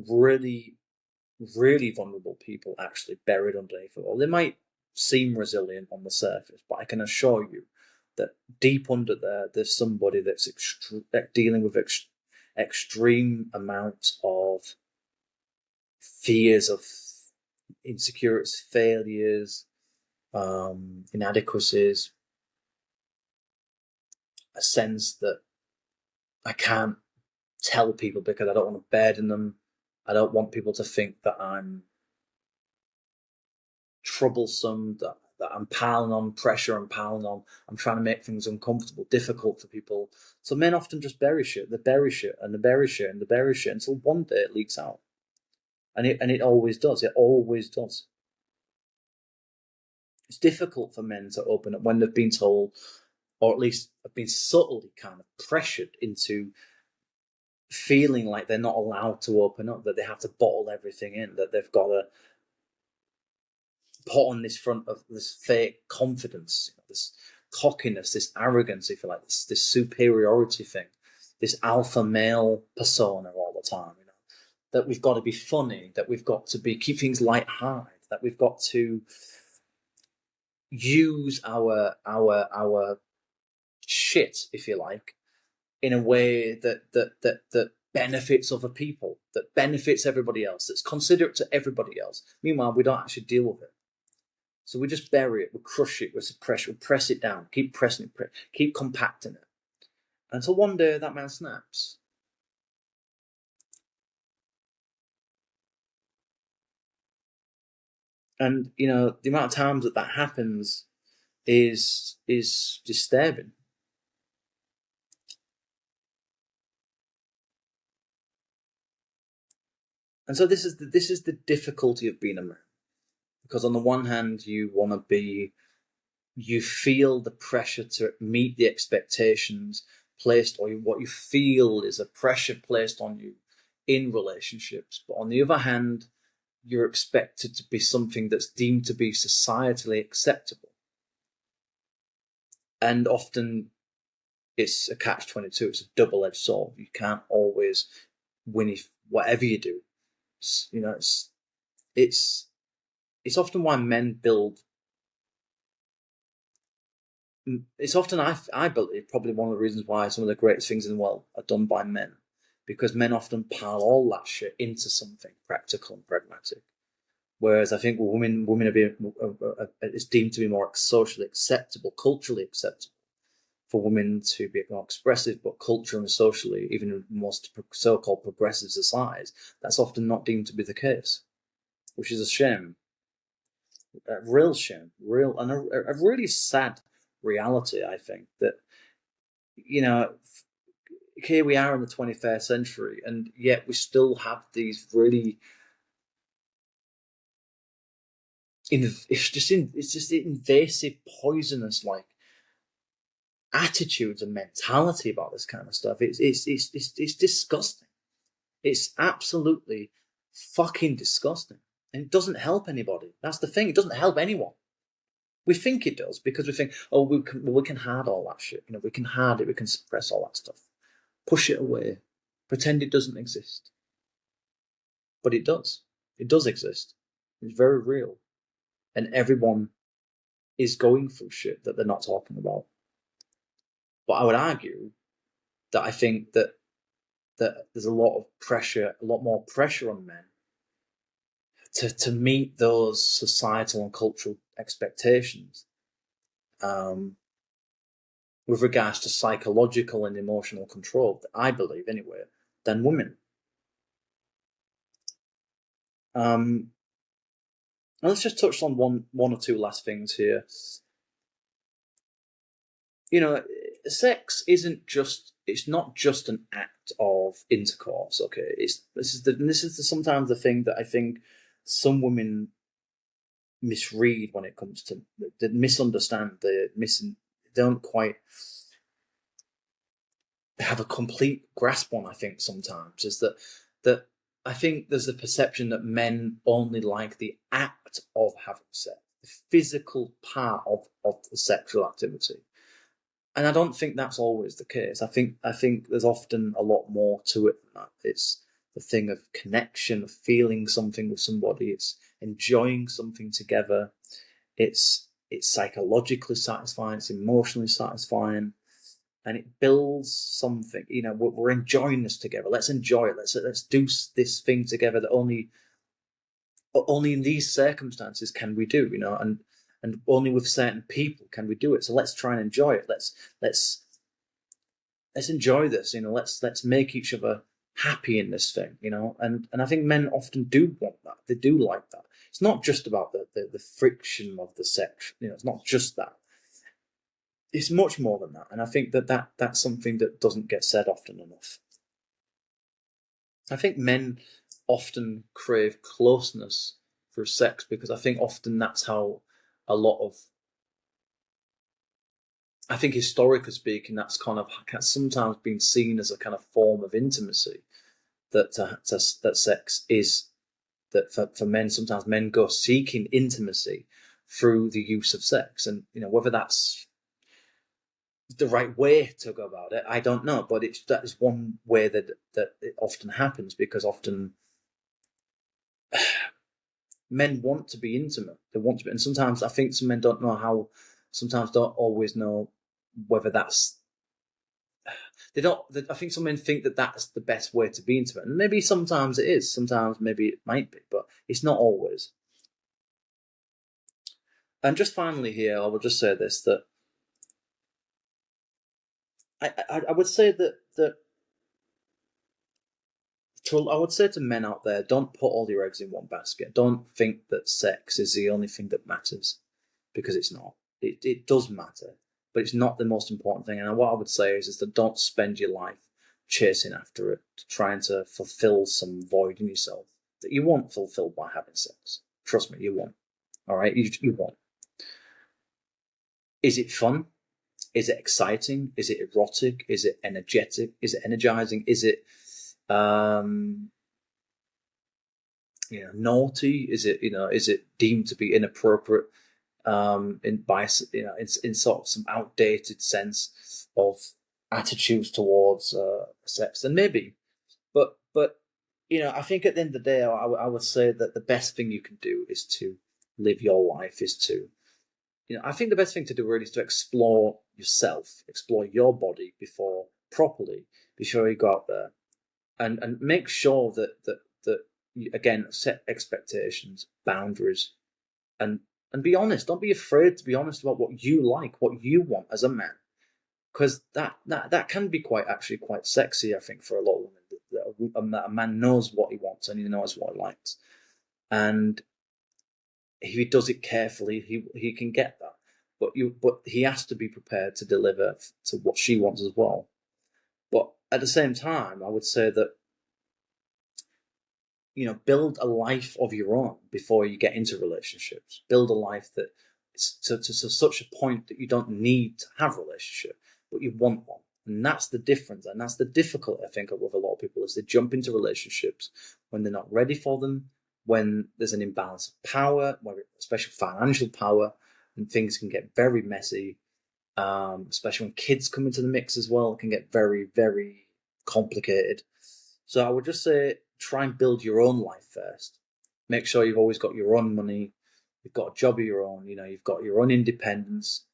really, really vulnerable people actually buried underneath it all. They might seem resilient on the surface, but I can assure you that deep under there, there's somebody that's dealing with extreme amounts of fears of insecurities, failures, inadequacies, a sense that I can't tell people because I don't want to burden them. I don't want people to think that I'm troublesome, that I'm piling on pressure, I'm trying to make things uncomfortable, difficult for people. So men often just bury shit. They bury shit and they bury shit and they bury shit until one day it leaks out. And it always does. It always does. It's difficult for men to open up when they've been told, or at least have been subtly kind of pressured into feeling like they're not allowed to open up, that they have to bottle everything in, that they've got to put on this front of this fake confidence, this cockiness, this arrogance, if you like, this superiority thing, this alpha male persona all the time, that we've got to be funny, that we've got to keep things light-hearted, that we've got to use our shit, if you like, in a way that benefits other people, that benefits everybody else, that's considerate to everybody else. Meanwhile, we don't actually deal with it. So we just bury it, we crush it, we suppress it, we press it down, keep pressing it, keep compacting it. Until one day that man snaps. And, the amount of times that happens is disturbing. And so this is the difficulty of being a man. Because on the one hand, you feel the pressure to meet the expectations placed, or what you feel is a pressure placed on you in relationships. But on the other hand, you're expected to be something that's deemed to be societally acceptable. And often it's a catch-22. It's a double-edged sword. You can't always win if whatever you do. It's often why men build. It's often, I believe, probably one of the reasons why some of the greatest things in the world are done by men, because men often pile all that shit into something practical and pragmatic. Whereas I think women it's deemed to be more socially acceptable, culturally acceptable, for women to be more expressive, but culturally and socially, even in most so-called progressive societies, that's often not deemed to be the case, which is a shame. A real shame, and a really sad reality, I think, that, here we are in the 21st century, and yet we still have these really, it's just invasive, poisonous, like, attitudes and mentality about this kind of stuff. It's disgusting. It's absolutely fucking disgusting, and it doesn't help anybody. That's the thing. It doesn't help anyone. We think it does because we think, oh, we can hide all that shit. We can hide it. We can suppress all that stuff, push it away, pretend it doesn't exist. But it does. It does exist. It's very real, and everyone is going through shit that they're not talking about. But I would argue that I think that there's a lot more pressure on men to meet those societal and cultural expectations, with regards to psychological and emotional control, I believe anyway, than women. Let's just touch on one or two last things here. Sex it's not just an act of intercourse, okay? This is sometimes the thing that I think some women misread when it comes to, they misunderstand, they don't quite have a complete grasp on, I think, sometimes, is that I think there's a perception that men only like the act of having sex, the physical part of the sexual activity. And I don't think that's always the case. I think there's often a lot more to it than that. It's the thing of connection, of feeling something with somebody. It's enjoying something together. It's psychologically satisfying. It's emotionally satisfying, and it builds something. We're enjoying this together. Let's enjoy it. Let's do this thing together that only in these circumstances can we do. And only with certain people can we do it. So let's try and enjoy it. Let's enjoy this. Let's make each other happy in this thing. And I think men often do want that. They do like that. It's not just about the friction of the sex. It's not just that. It's much more than that. And I think that's something that doesn't get said often enough. I think men often crave closeness through sex because I think often that's how a lot of, I think historically speaking, that's kind of sometimes been seen as a kind of form of intimacy that sex is. That for men, sometimes men go seeking intimacy through the use of sex, and whether that's the right way to go about it, I don't know. But that is one way that it often happens, because often men want to be intimate. They want to be, and sometimes I think some men don't know how. Sometimes don't always know whether that's. They don't. I think some men think that that's the best way to be intimate, and maybe sometimes it is. Sometimes maybe it might be, but it's not always. And just finally here, I will just say this: that I would say that I would say to men out there, don't put all your eggs in one basket. Don't think that sex is the only thing that matters, because it's not. It does matter, but it's not the most important thing. And what I would say is that don't spend your life chasing after it, trying to fulfill some void in yourself that you won't fulfill by having sex. Trust me, you won't. All right, you won't. Is it fun? Is it exciting? Is it erotic? Is it energetic? Is it energizing? Is it naughty? Is it deemed to be inappropriate? In sort of some outdated sense of attitudes towards sex, and maybe, but I think at the end of the day, I would say that the best thing you can do is to live your life. Is to, I think the best thing to do really is to explore yourself, explore your body before you go out there, and make sure that you, again, set expectations, boundaries, and be honest. Don't be afraid to be honest about what you like, what you want as a man, because that can be quite sexy, I think, for a lot of women. That a man knows what he wants and he knows what he likes, and if he does it carefully, he can get that. But he has to be prepared to deliver to what she wants as well. But at the same time, I would say that build a life of your own before you get into relationships. Build a life that is to such a point that you don't need to have a relationship, but you want one. And that's the difference. And that's the difficulty, I think, with a lot of people, is they jump into relationships when they're not ready for them, when there's an imbalance of power, especially financial power, and things can get very messy, especially when kids come into the mix as well. It can get very, very complicated. So I would just say, try and build your own life first. Make sure you've always got your own money, you've got a job of your own, you've got your own independence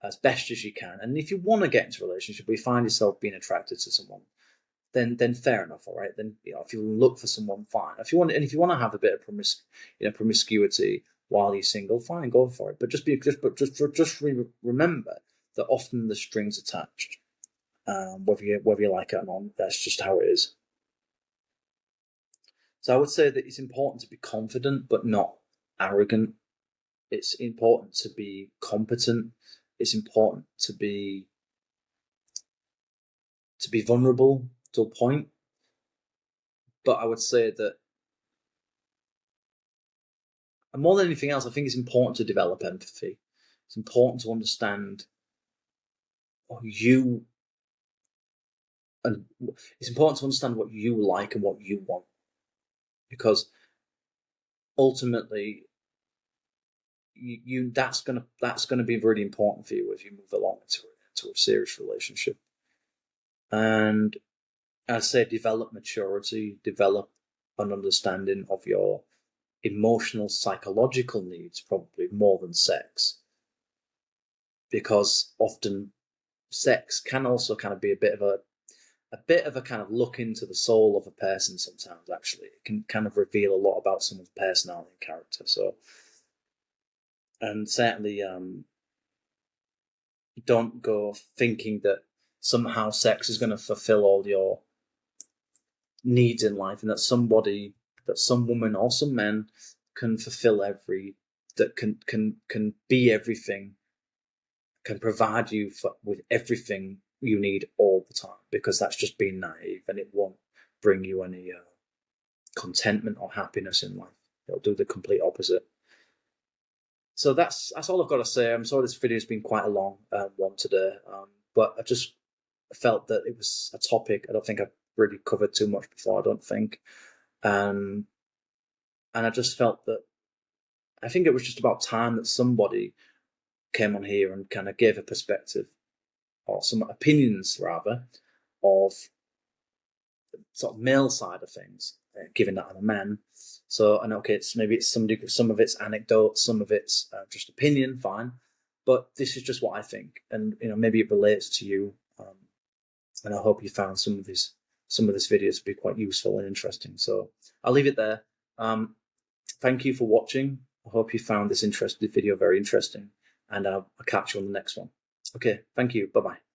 as best as you can. And if you want to get into a relationship, or you find yourself being attracted to someone, then fair enough, all right. Then if you look for someone, fine. If you want to have a bit of promiscuity while you're single, fine, go for it. But just remember that often the strings attached, whether you like it or not. That's just how it is. So I would say that it's important to be confident, but not arrogant. It's important to be competent. It's important to be vulnerable to a point. But I would say that, and more than anything else, I think it's important to develop empathy. It's important to understand you, and it's important to understand what you like and what you want, because ultimately, that's gonna be really important for you as you move along into a serious relationship. And I'd say develop maturity, develop an understanding of your emotional, psychological needs probably more than sex, because often sex can also kind of be a bit of a kind of look into the soul of a person. Sometimes actually it can kind of reveal a lot about someone's personality and character. So, and certainly don't go thinking that somehow sex is going to fulfill all your needs in life, and that some woman or some man can fulfill that can be everything, can provide you with everything you need all the time, because that's just being naive, and it won't bring you any contentment or happiness in life. It'll do the complete opposite. So that's all I've got to say. I'm sorry this video's been quite a long one today, but I just felt that it was a topic I don't think I've really covered too much before, I don't think. And I just felt that I think it was just about time that somebody came on here and kind of gave a perspective, or some opinions rather, of sort of male side of things, given that I'm a man. So, and okay, some of it's anecdote, some of it's just opinion, fine. But this is just what I think, and maybe it relates to you. And I hope you found some of this videos to be quite useful and interesting. So I'll leave it there. Thank you for watching. I hope you found this video very interesting, and I'll catch you on the next one. Okay, thank you. Bye-bye.